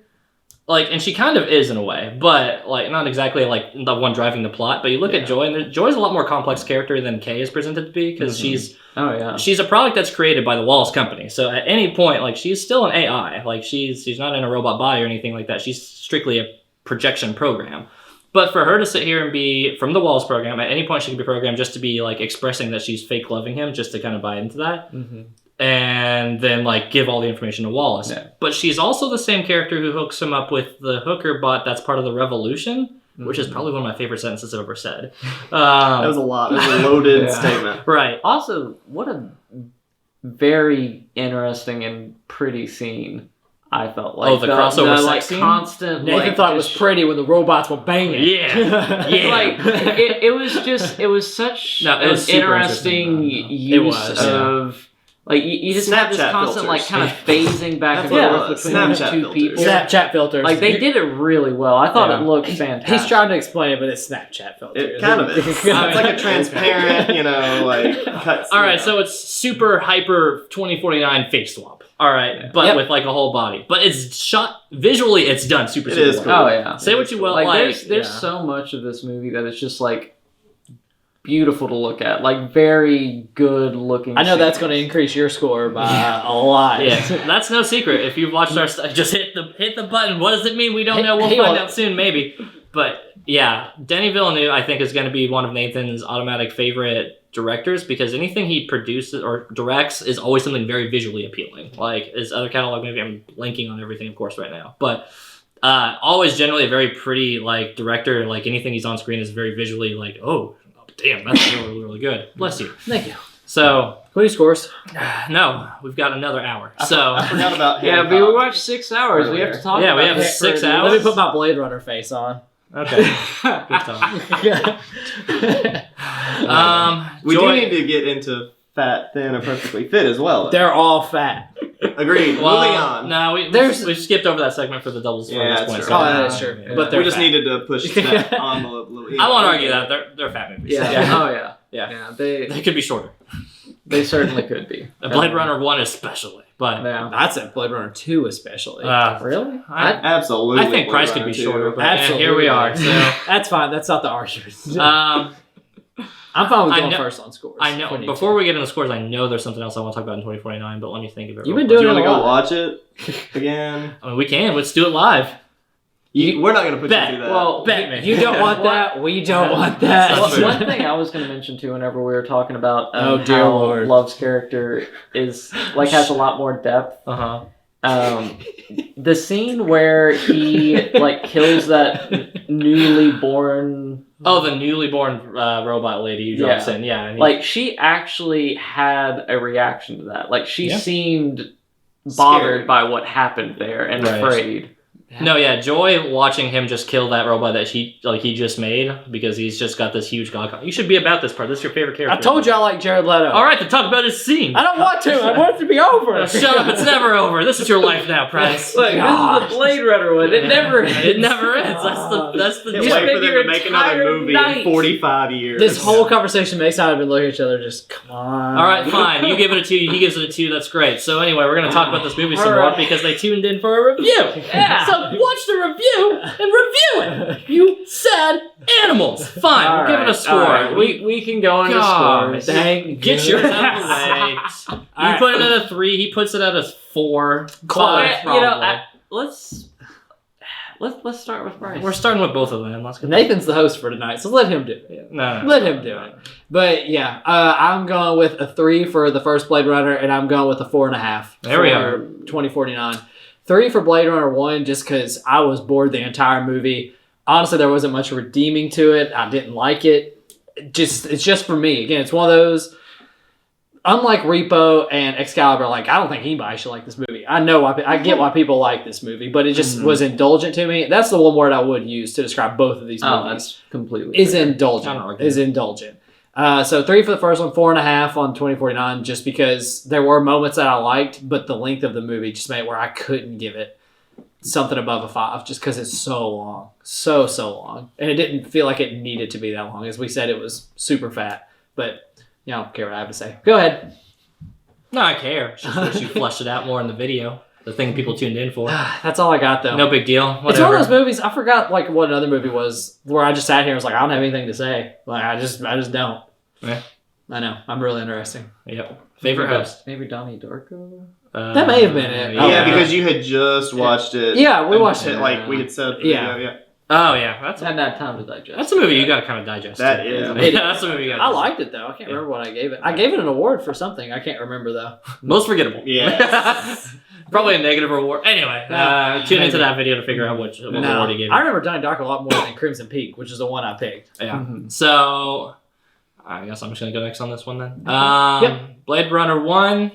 like, and she kind of is in a way, but like not exactly like the one driving the plot. But you look at Joy, and Joy's a lot more complex character than Kay is presented to be, because she's a product that's created by the Wallace Company. So at any point, like, she's still an AI. Like she's not in a robot body or anything like that. She's strictly a projection program. But for her to sit here and be from the Wallace program, at any point she could be programmed just to be like expressing that she's fake loving him, just to kind of buy into that. Mm-hmm. And then like give all the information to Wallace. Yeah. But she's also the same character who hooks him up with the hooker bot that's part of the revolution, which is probably one of my favorite sentences I've ever said. That was a lot. It was a loaded statement. Right. Also, what a very interesting and pretty scene. I felt like the crossover sex like scene? constant. Nathan like, thought it was just- pretty when the robots were banging. Yeah. Yeah. Like it was such No, it was an super interesting interesting, use was, of like you just have this Snapchat constant like filters. kind of phasing back and That's what it forth was. between Snapchat the two filters. people. Snapchat filters. Like they did it really well. I thought Yeah. it looked fantastic. He's trying to explain it, but it's Snapchat filters. It kind of is. It's like a transparent, like cut. All right, so it's super hyper 2049 face swap. All right, but Yep. with like a whole body. But it's shot visually. It's done super. It super is well. cool. Oh yeah. Say what you will. Like Like, there's yeah. so much of this movie that it's just like beautiful to look at. Like very good looking. I know that's going to increase your score by a lot. Yeah, that's no secret. If you've watched our stuff, just hit the button. What does it mean? We don't know. We'll He find won't. out soon, maybe. But yeah, Denis Villeneuve, I think, is going to be one of Nathan's automatic favorite directors because anything he produces or directs is always something very visually appealing. Like his other catalog movie, I'm blanking on everything, of course, right now, but always generally a very pretty like director. Like anything he's on screen is very visually like, oh damn, that's really really good. Bless you. Thank you. So What are your scores? no, we've got another hour. So I forgot about Yeah, Hancock. but we watched 6 hours. We have to talk. Yeah, we about have this 6 for a hours. Let me put my Blade Runner face on. okay, good talk. We Joy- do need to get into fat, thin, and perfectly fit as well. They're all fat. Agreed. Well, Moving on. No, we skipped over that segment for the doubles. Yeah, for this that's point, true. so- Oh, that is true. Yeah. But they're We just fat. needed to push that envelope a little. I won't argue that they're fat movies. Yeah. Oh yeah. Yeah. They They could be shorter. certainly could be. Blade Runner 1 especially, but Yeah. That's it. Blade Runner 2 especially. Really? Absolutely. I think Blade Price Runner could be 2. shorter, but Absolutely. here we are. So, That's fine. That's not the argument. um, I'm fine with I going know- first on scores. I know. if we need Before to. we get into scores, I know there's something else I want to talk about in 2049, but let me think of it. You've real been quick. Do you doing want to a go lot. watch it again? I mean, we can. Let's do it live. We're not going to put Bet. you through that. Well, Bet me. You don't want that. We don't want that. That's One true. one thing I was going to mention too, whenever we were talking about Oh, dear how Lord. Love's character is like has a lot more depth. Uh The scene where he like kills that newly born, Oh, the newly born robot lady who drops Yeah. in. Yeah. and he- like she actually had a reaction to that. Like she Yeah. seemed bothered Scared. by what happened there and Right. afraid. No, yeah, Joy watching him just kill that robot that he just made because he's just got this huge god. You should be about this part. This is your favorite character. I told you I like Jared Leto. All right, then talk about his scene. I don't want to. I want it to be over. Oh, shut up! It's never over. This is your life now, Price. Look, Gosh. this is the Blade Runner one. It never ends. It never ends. That's the. Can't you wait spend for them your to make another entire movie night. in 45 years. This whole conversation makes out of been looking at each other. Just come on. All right, fine. You give it a 2. He gives it a 2. That's great. So anyway, we're gonna talk about this movie some All more right. because they tuned in for a review. Yeah. So watch the review and review it. You sad animals. Fine. All we'll give it a right, score. all right. We can go into God. scores. Thank Get you. yours out of the way. You Alright. put it at a 3. He puts it at a 4. Close. Five, You know, probably. let's start with Bryce. We're starting with both of them. Let's go. Nathan's the host for tonight, so let him do it. No. Let him do it. But yeah, I'm going with a 3 for the first Blade Runner, and I'm going with a 4.5. There we for are. 2049. 3 for Blade Runner 1, just because I was bored the entire movie. Honestly, there wasn't much redeeming to it. I didn't like it. It's just for me. Again, it's one of those. Unlike Repo and Excalibur, like I don't think anybody should like this movie. I know I get why people like this movie, but it just was indulgent to me. That's the one word I would use to describe both of these movies. Oh, that's completely Is fair. I don't indulgent. argue. Is indulgent. So 3 for the first one, 4.5 on 2049, just because there were moments that I liked, but the length of the movie just made it where I couldn't give it something above a 5, just because it's so long, so long, and it didn't feel like it needed to be that long. As we said, it was super fat, but you don't care what I have to say. Go ahead. No, I care. It's just wish you fleshed it out more in the video. The thing people tuned in for. That's all I got though. No big deal. Whatever. It's one of those movies. I forgot like what another movie was where I just sat here and was like, I don't have anything to say. Like I just don't. Yeah. I know. I'm really interesting. Yep. Favorite host. Maybe Donnie Darko. That may have been it. Yeah, because you had just watched it. Yeah, we watched it. Like we had said. Yeah. Yeah. Oh yeah, that's Hadn't had time to digest. a movie you got to kind of digest. That too. is. Yeah, that's a movie you got. I liked it though. I can't remember what I gave it. I gave it an award for something. I can't remember though. Most forgettable. Yeah. Probably a negative award. Anyway, tune into maybe. that video to figure out what award he gave. I remember Donnie Darko a lot more than Crimson Peak, which is the one I picked. Yeah. Mhm. So, I guess I'm just gonna go next on this one then. Yep. Blade Runner 1.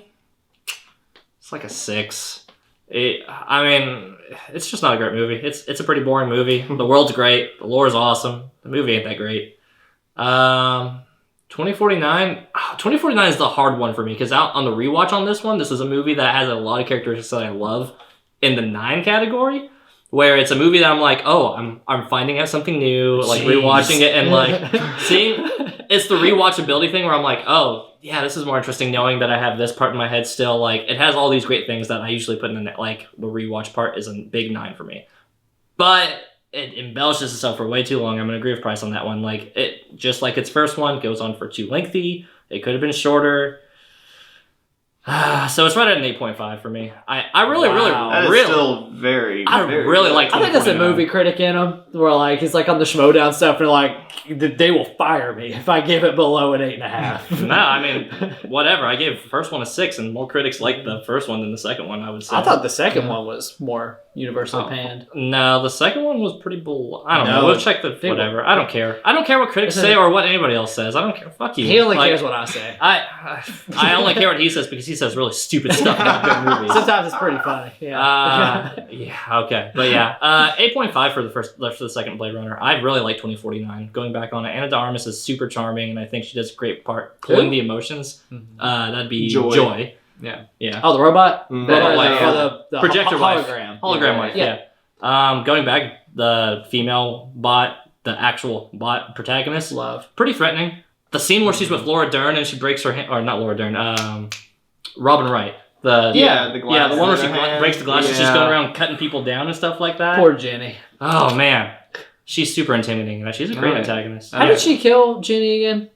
It's like a 6. I mean, it's just not a great movie. It's a pretty boring movie. The world's great. The lore's awesome. The movie ain't that great. 2049. 2049 is the hard one for me because out on the rewatch on this one, this is a movie that has a lot of characteristics that I love in the 9 category. Where it's a movie that I'm like, oh, I'm finding out something new, like rewatching it and like seeing. It's the rewatchability thing where I'm like, oh, yeah, this is more interesting knowing that I have this part in my head still. Like, it has all these great things that I usually put in it. Like, the rewatch part is a big 9 for me. But it embellishes itself for way too long. I'm going to agree with Price on that one. Like, it just like its first one goes on for too lengthy. It could have been shorter. So it's right at an 8.5 for me. I really still very. I really like. I think that's a movie critic in him, where like he's like on the Schmodown stuff, and like they will fire me if I give it below an 8.5. No, I mean whatever. I gave the first one a 6, and more critics like the first one than the second one. I would say. I thought the second one was more universally panned. No, the second one was pretty bull. I don't know. We'll check the whatever. I don't care. I don't care what critics say or what anybody else says. I don't care. Fuck you. He only cares what I say. I only care what he says because he says really stupid stuff about good movies. Sometimes it's pretty funny. Yeah. Yeah. Okay. But yeah, 8.5 for the second Blade Runner. I really like 2049. Going back on it, Ana de Armas is super charming, and I think she does a great part pulling the emotions. That'd be Joy. Yeah. Yeah. Oh, the robot? The projector hologram. Hologram wife, yeah. Going back, the female bot, the actual bot protagonist. Love. Pretty threatening. The scene where she's with Laura Dern and she breaks her hand, or not Laura Dern, Robin Wright. The one where she breaks the glass and she's going around cutting people down and stuff like that. Poor Jenny. Oh, man. She's super intimidating. She's a great antagonist. How did she kill Jenny again?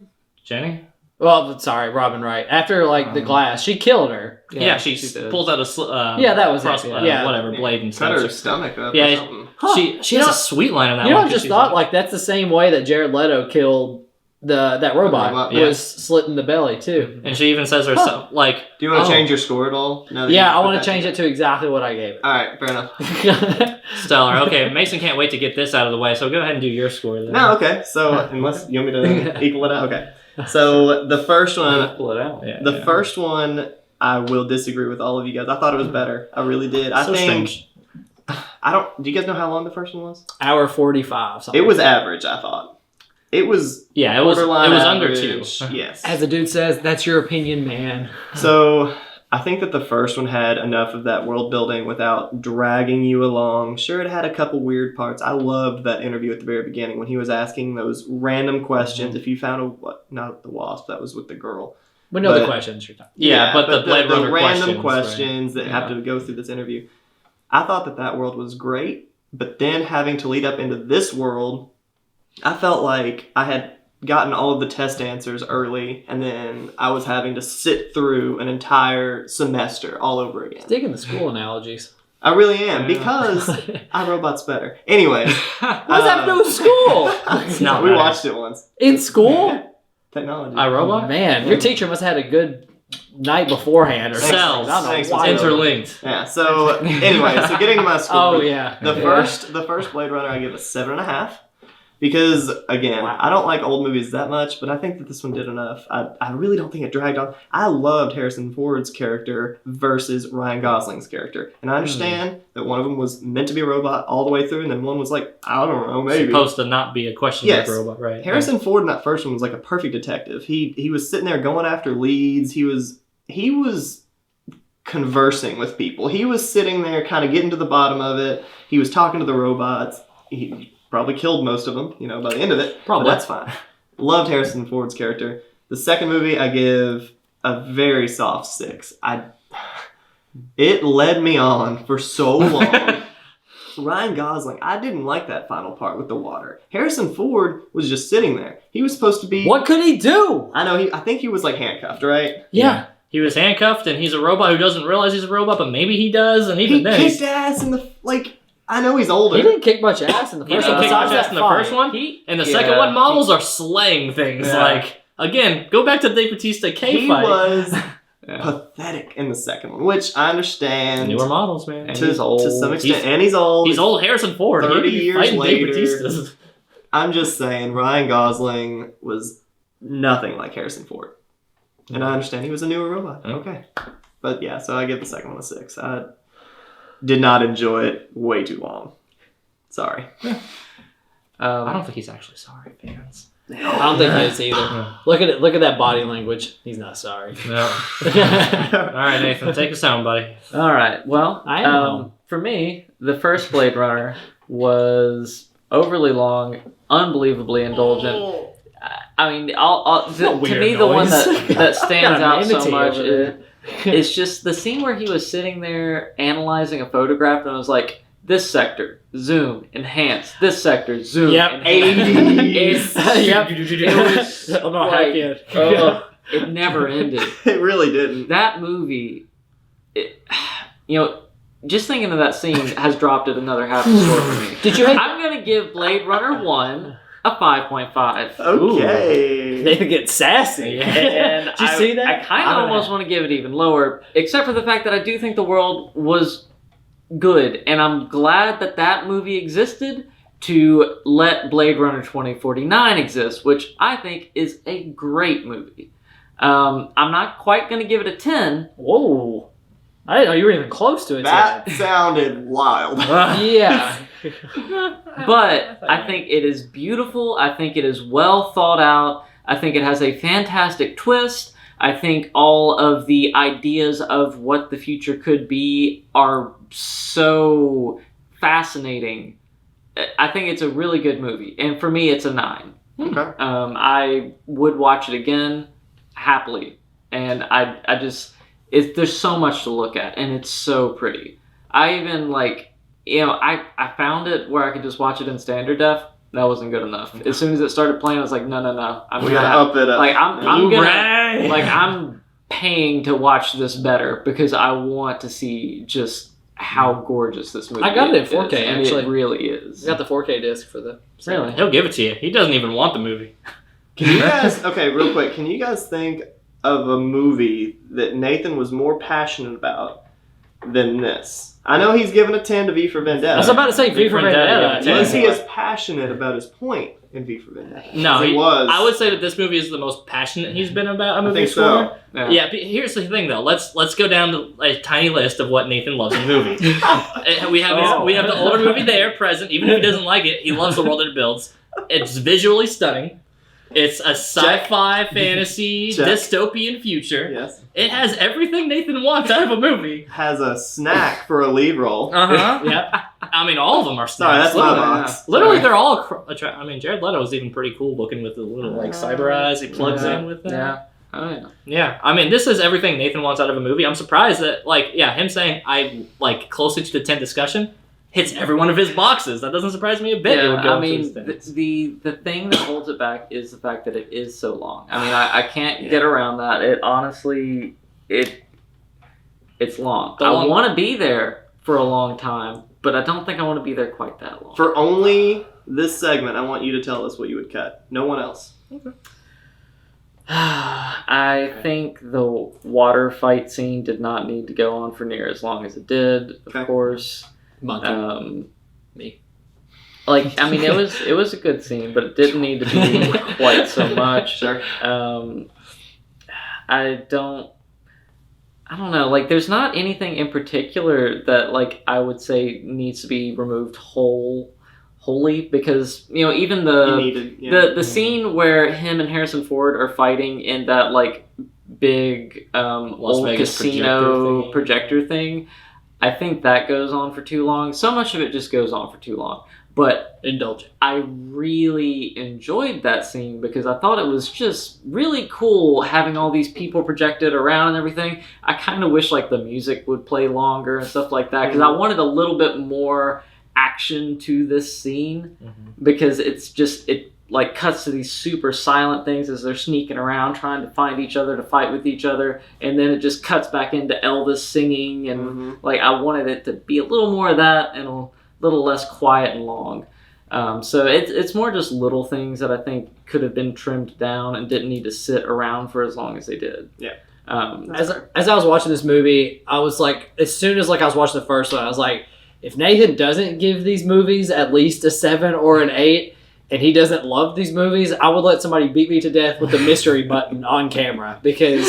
Jenny? Well, sorry, Robin Wright. After like the glass, she killed her. Yeah, she pulls out a that was whatever blade and stuff. Cut her stomach up. Yeah, or something. She has a sweet line in that. You know, one I just thought like that's the same way that Jared Leto killed that robot. Was slit in the belly too. And she even says herself like, "Do you want to change your score at all?" I want to change it to exactly what I gave it. All right, fair enough. Stellar. Okay, Mason can't wait to get this out of the way. So go ahead and do your score then. No, okay. So unless you want me to equal it out, okay. So the first one, pull it out. The first one, I will disagree with all of you guys. I thought it was better. I really did. I think. Strange. Do you guys know how long the first one was? Hour 45. It was average. I thought. It was. Yeah, it was. It was under 2. Yes. As the dude says, that's your opinion, man. So I think that the first one had enough of that world building without dragging you along. Sure, it had a couple weird parts. I loved that interview at the very beginning when he was asking those random questions. If you found not the wasp, that was with the girl. We know the questions you're talking. Yeah, but the Blade Runner random questions that have to go through this interview. I thought that world was great, but then having to lead up into this world, I felt like I had gotten all of the test answers early, and then I was having to sit through an entire semester all over again. Sticking the school analogies. I really am, because iRobot's better. Anyway. What does that have to do with school? It's not we better. watched it once. In school? Technology. iRobot? Oh, man, your teacher must have had a good night beforehand or something. Cells. Thanks, Interlinked. Yeah, so anyway, so getting to my score. Oh, yeah. The first Blade Runner I give a 7.5. Because, again, I don't like old movies that much, but I think that this one did enough. I really don't think it dragged on. I loved Harrison Ford's character versus Ryan Gosling's character. And I understand that one of them was meant to be a robot all the way through, and then one was like, I don't know, maybe. Supposed to not be a question mark robot, right? Harrison Ford in that first one was like a perfect detective. He was sitting there going after leads. He was conversing with people. He was sitting there kind of getting to the bottom of it. He was talking to the robots. He probably killed most of them, by the end of it. Probably. But that's fine. Loved Harrison Ford's character. The second movie, I give a very soft 6. It led me on for so long. Ryan Gosling, I didn't like that final part with the water. Harrison Ford was just sitting there. He was supposed to be... What could he do? I know, I think he was like handcuffed, right? Yeah. He was handcuffed, and he's a robot who doesn't realize he's a robot, but maybe he does, and even then... He kicked ass in the... I know he's older. He didn't kick much ass in the He first didn't one. kick much ass in the first one. In the second one, models are slaying things. Again, go back to the Dave Bautista K he fight. He was pathetic in the second one, which I understand. Newer models, man. And he's old. To some extent. And he's old. He's old Harrison Ford. 30 years later. Dave I'm just saying, Ryan Gosling was nothing like Harrison Ford. And I understand he was a newer robot. Okay. But yeah, so I give the second one a 6. Did not enjoy it. Way too long. Sorry. I don't think he's actually sorry, fans. I don't think he is either. Look at it. Look at that body language. He's not sorry. No. All right, Nathan, take us home, buddy. All right. Well, I am. for me, the first Blade Runner was overly long, unbelievably indulgent. I mean, to me, the one that stands out so much is just the scene where he was sitting there analyzing a photograph, and I was like, "This sector, zoom, enhance. This sector, zoom, Yep. enhance." Yep. It was like, it never ended. It really didn't. That movie, just thinking of that scene has dropped it another half a score for me. Did you hate? I'm gonna give Blade Runner 1 a 5.5. Okay. Nathan gets sassy. And Did you see that? I kind of almost want to give it even lower, except for the fact that I do think the world was good, and I'm glad that movie existed to let Blade Runner 2049 exist, which I think is a great movie. I'm not quite going to give it a 10. Whoa. I didn't know you were even close to it. That sounded wild. Yeah. But I think it is beautiful. I think it is well thought out. I think it has a fantastic twist. I think all of the ideas of what the future could be are so fascinating. I think it's a really good movie. And for me, it's a 9. Okay. I would watch it again happily. And I just... there's so much to look at, and it's so pretty. I even, I found it where I could just watch it in standard def. That wasn't good enough. As soon as it started playing, I was like, no. We gotta up it up. I'm paying to watch this better because I want to see just how gorgeous this movie is. I got it in 4K, and actually. it really is. I got the 4K disc for the... Really? He'll give it to you. He doesn't even want the movie. Can you guys... Okay, real quick. Can you guys think of a movie that Nathan was more passionate about than this? I know he's given a 10 to V for Vendetta. I was about to say V for Vendetta. Vendetta. Was he as passionate about his point in V for Vendetta? No, he was. I would say that this movie is the most passionate he's been about a movie think so. before. Yeah, but here's the thing though. Let's go down to a tiny list of what Nathan loves in movies. we have the older movie there present. Even if he doesn't like it, he loves the world that it builds. It's visually stunning. It's a sci-fi fantasy dystopian future. Yes. It has everything Nathan wants out of a movie. Has a snack for a lead role. Yep. I mean, all of them are Sorry, snacks. that's my box. Literally, they're all. Jared Leto is even pretty cool looking with the little cyber eyes he plugs in with them. Yeah. Oh yeah. Yeah. I mean, this is everything Nathan wants out of a movie. I'm surprised that him saying I like closer to the 10 discussion hits every one of his boxes. That doesn't surprise me a bit. Yeah, I mean, the thing that holds it back is the fact that it is so long. I mean, I can't get around that. It honestly, it's long. I want to be there for a long time, but I don't think I want to be there quite that long. For only this segment, I want you to tell us what you would cut. No one else. Okay. I think the water fight scene did not need to go on for near as long as it did. Of course. Monkey. Me. I mean, it was a good scene, but it didn't need to be quite so much. Sure. I don't know. There's not anything in particular that I would say needs to be removed wholly because even the scene where him and Harrison Ford are fighting in that big Las old Vegas casino projector thing. I think that goes on for too long. So much of it just goes on for too long. But indulgent. I really enjoyed that scene because I thought it was just really cool having all these people projected around and everything. I kind of wish the music would play longer and stuff like that because I wanted a little bit more action to this scene because it's just cuts to these super silent things as they're sneaking around trying to find each other to fight with each other, and then it just cuts back into Elvis singing and I wanted it to be a little more of that and a little less quiet and long. So it's more just little things that I think could have been trimmed down and didn't need to sit around for as long as they did. Yeah. As I was watching this movie, I was as soon as I was watching the first one, I was like, if Nathan doesn't give these movies at least a 7 or an 8, and he doesn't love these movies, I would let somebody beat me to death with the mystery button on camera because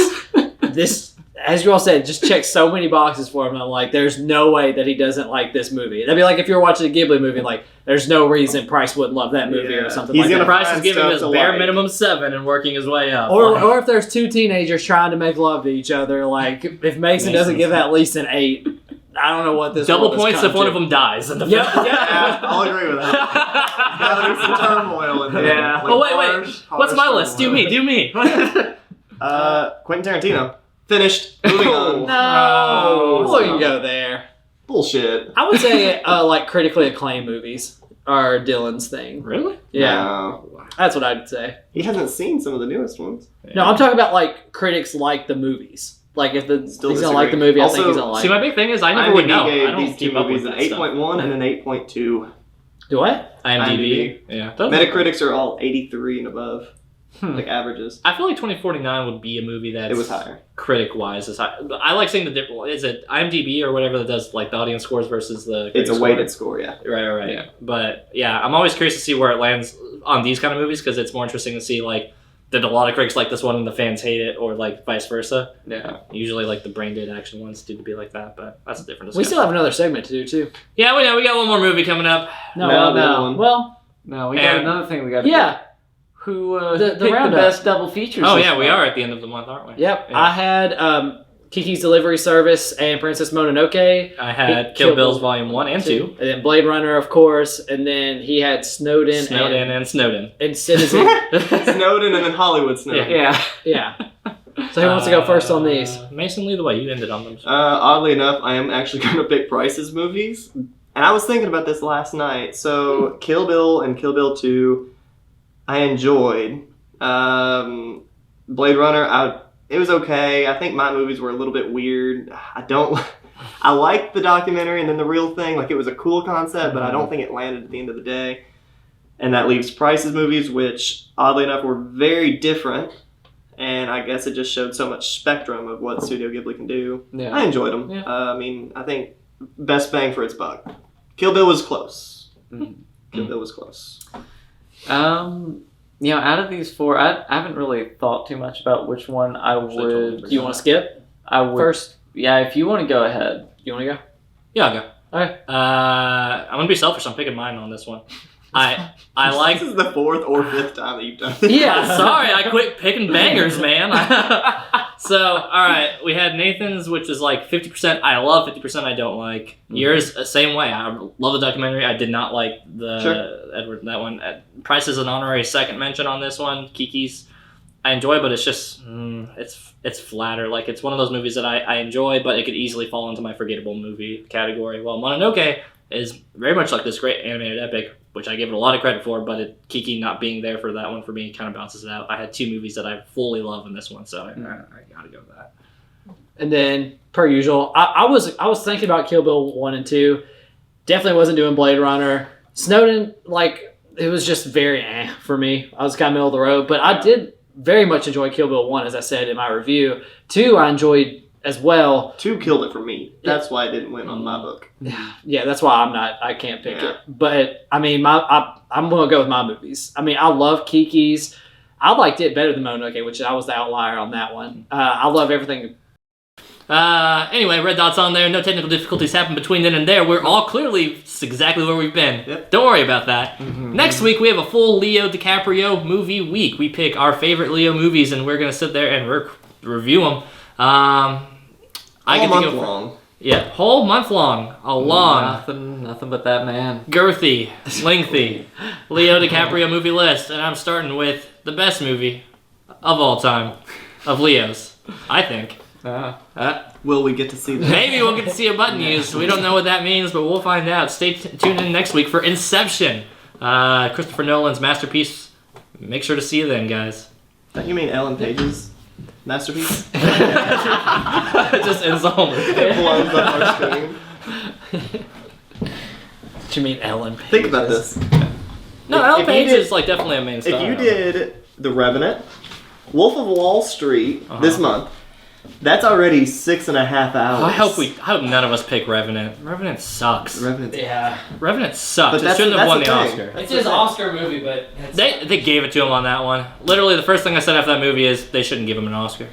this as you all said, just checked so many boxes for him. I'm like, there's no way that he doesn't like this movie. That'd be like if you were watching a Ghibli movie, like, there's no reason Price wouldn't love that movie or something He's like gonna that. Price is find giving stuff his to bare like. minimum 7 and working his way up. Or if there's two teenagers trying to make love to each other, like, if Mason doesn't give at least an 8, I don't know what this double world has points come if one to. of them dies in the Yeah, film. Yeah, I'll agree with that. Yeah, there's some turmoil in there. Yeah. Like, Oh, wait. harsh What's my list? Do turmoil. me. Quentin Tarantino. Finished. Moving on. No, Oh, we can go there. Bullshit. I would say, like, critically acclaimed movies are Dylan's thing. Really? Yeah, No. that's what I'd say. He hasn't seen some of the newest ones. No, I'm talking about, like, critics like the movies. Like, if he's Still gonna like the disagree. movie, I Also, think he's gonna like See, my big thing is I never would IMDb know. I gave don't these two keep up movies with an that stuff. 8.1 and an 8.2. Do what? IMDb. Yeah. Metacritics are all 83 and above, like averages. I feel like 2049 would be a movie that's It was higher. critic-wise is high. I like seeing the different. Is it IMDb or whatever that does like the audience scores versus the? It's a critic weighted score, yeah. score? Right. Yeah. But yeah, I'm always curious to see where it lands on these kind of movies because it's more interesting to see like did a lot of critics like this one and the fans hate it or like vice versa. Yeah. Usually like the brain dead action ones tend to be like that, but that's a different discussion. We still have another segment to do too. Yeah, we know. We got one more movie coming up. No, the other one. Well, No, we got And- another thing we got to yeah. Who The picked the roundup. best double features? Oh this yeah, we month? are at the end of the month, aren't we? Yep. Yeah. I had Kiki's Delivery Service and Princess Mononoke. I had He- Kill Kill Bill's Bill Volume 1 and 2. And then Blade Runner, of course. And then he had Snowden, and Snowden. and Citizen. Snowden and then Hollywood Snowden. Yeah. Yeah. So who wants to go first on these? Mason, lead the way. You ended on them. Oddly enough, I am actually going to pick Price's movies. And I was thinking about this last night. So, Kill Bill and Kill Bill 2, I enjoyed. Blade Runner, it was okay. I think my movies were a little bit weird. I liked the documentary and then the real thing. Like, it was a cool concept, but I don't think it landed at the end of the day. And that leaves Price's movies, which, oddly enough, were very different. And I guess it just showed so much spectrum of what Studio Ghibli can do. Yeah. I enjoyed them. Yeah. I mean, I think best bang for its buck. Kill Bill was close. Mhm. Kill Bill was close. You know, out of these four, I haven't really thought too much about which one I would. Do you want to skip I would first? Yeah, if you want to go ahead. You want to go? Yeah, I'll go. Okay. I'm going to be selfish. I'm picking mine on this one. I like... This is the 4th or 5th time that you've done this. Yeah, sorry, I quit picking bangers, man. So, all right, we had Nathan's, which is like 50% I love, 50% I don't like. Yours, same way. I love the documentary. I did not like the Edward, that one. Price is an honorary second mention on this one. Kiki's, I enjoy, but it's just, it's flatter. Like, it's one of those movies that I enjoy, but it could easily fall into my forgettable movie category. Well, Mononoke is very much like this great animated epic, which I give it a lot of credit for, but Kiki not being there for that one for me kind of bounces it out. I had two movies that I fully love in this one, so I gotta go with that. And then, per usual, I was thinking about Kill Bill 1 and 2. Definitely wasn't doing Blade Runner. Snowden, like, it was just very for me. I was kind of middle of the road, but I did very much enjoy Kill Bill 1, as I said in my review. 2, I enjoyed as well. 2 killed it for me. That's why it didn't win on my book. Yeah, that's why I can't pick Yeah. it. But, I mean, I'm going to go with my movies. I mean, I love Kiki's. I liked it better than Mononoke, which I was the outlier on that one. I love everything. Anyway, red dots on there. No technical difficulties happened between then and there. We're all clearly exactly where we've been. Yep. Don't worry about that. Next week, we have a full Leo DiCaprio movie week. We pick our favorite Leo movies, and we're going to sit there and review them. I All get to month go long. Yeah, whole month long. A long, Nothing but that man. girthy, lengthy Leo DiCaprio movie list. And I'm starting with the best movie of all time of Leo's, I think. Will we get to see that? Maybe we'll get to see a button used. We don't know what that means, but we'll find out. Stay tuned in next week for Inception, Christopher Nolan's masterpiece. Make sure to see you then, guys. Don't you mean Ellen Page's masterpiece? It just ends the whole movie. It blows up our screen. What you mean, Ellen? Think about this. No, If Ellen you Page did- is like definitely a main star. If you did The Revenant, Wolf of Wall Street this month, that's already 6.5 hours. I hope none of us pick Revenant. Revenant sucks. Revenant. Yeah. Revenant sucks. But It shouldn't have won the thing. Oscar. It's his Oscar movie, but They gave it to him on that one. Literally, the first thing I said after that movie is they shouldn't give him an Oscar.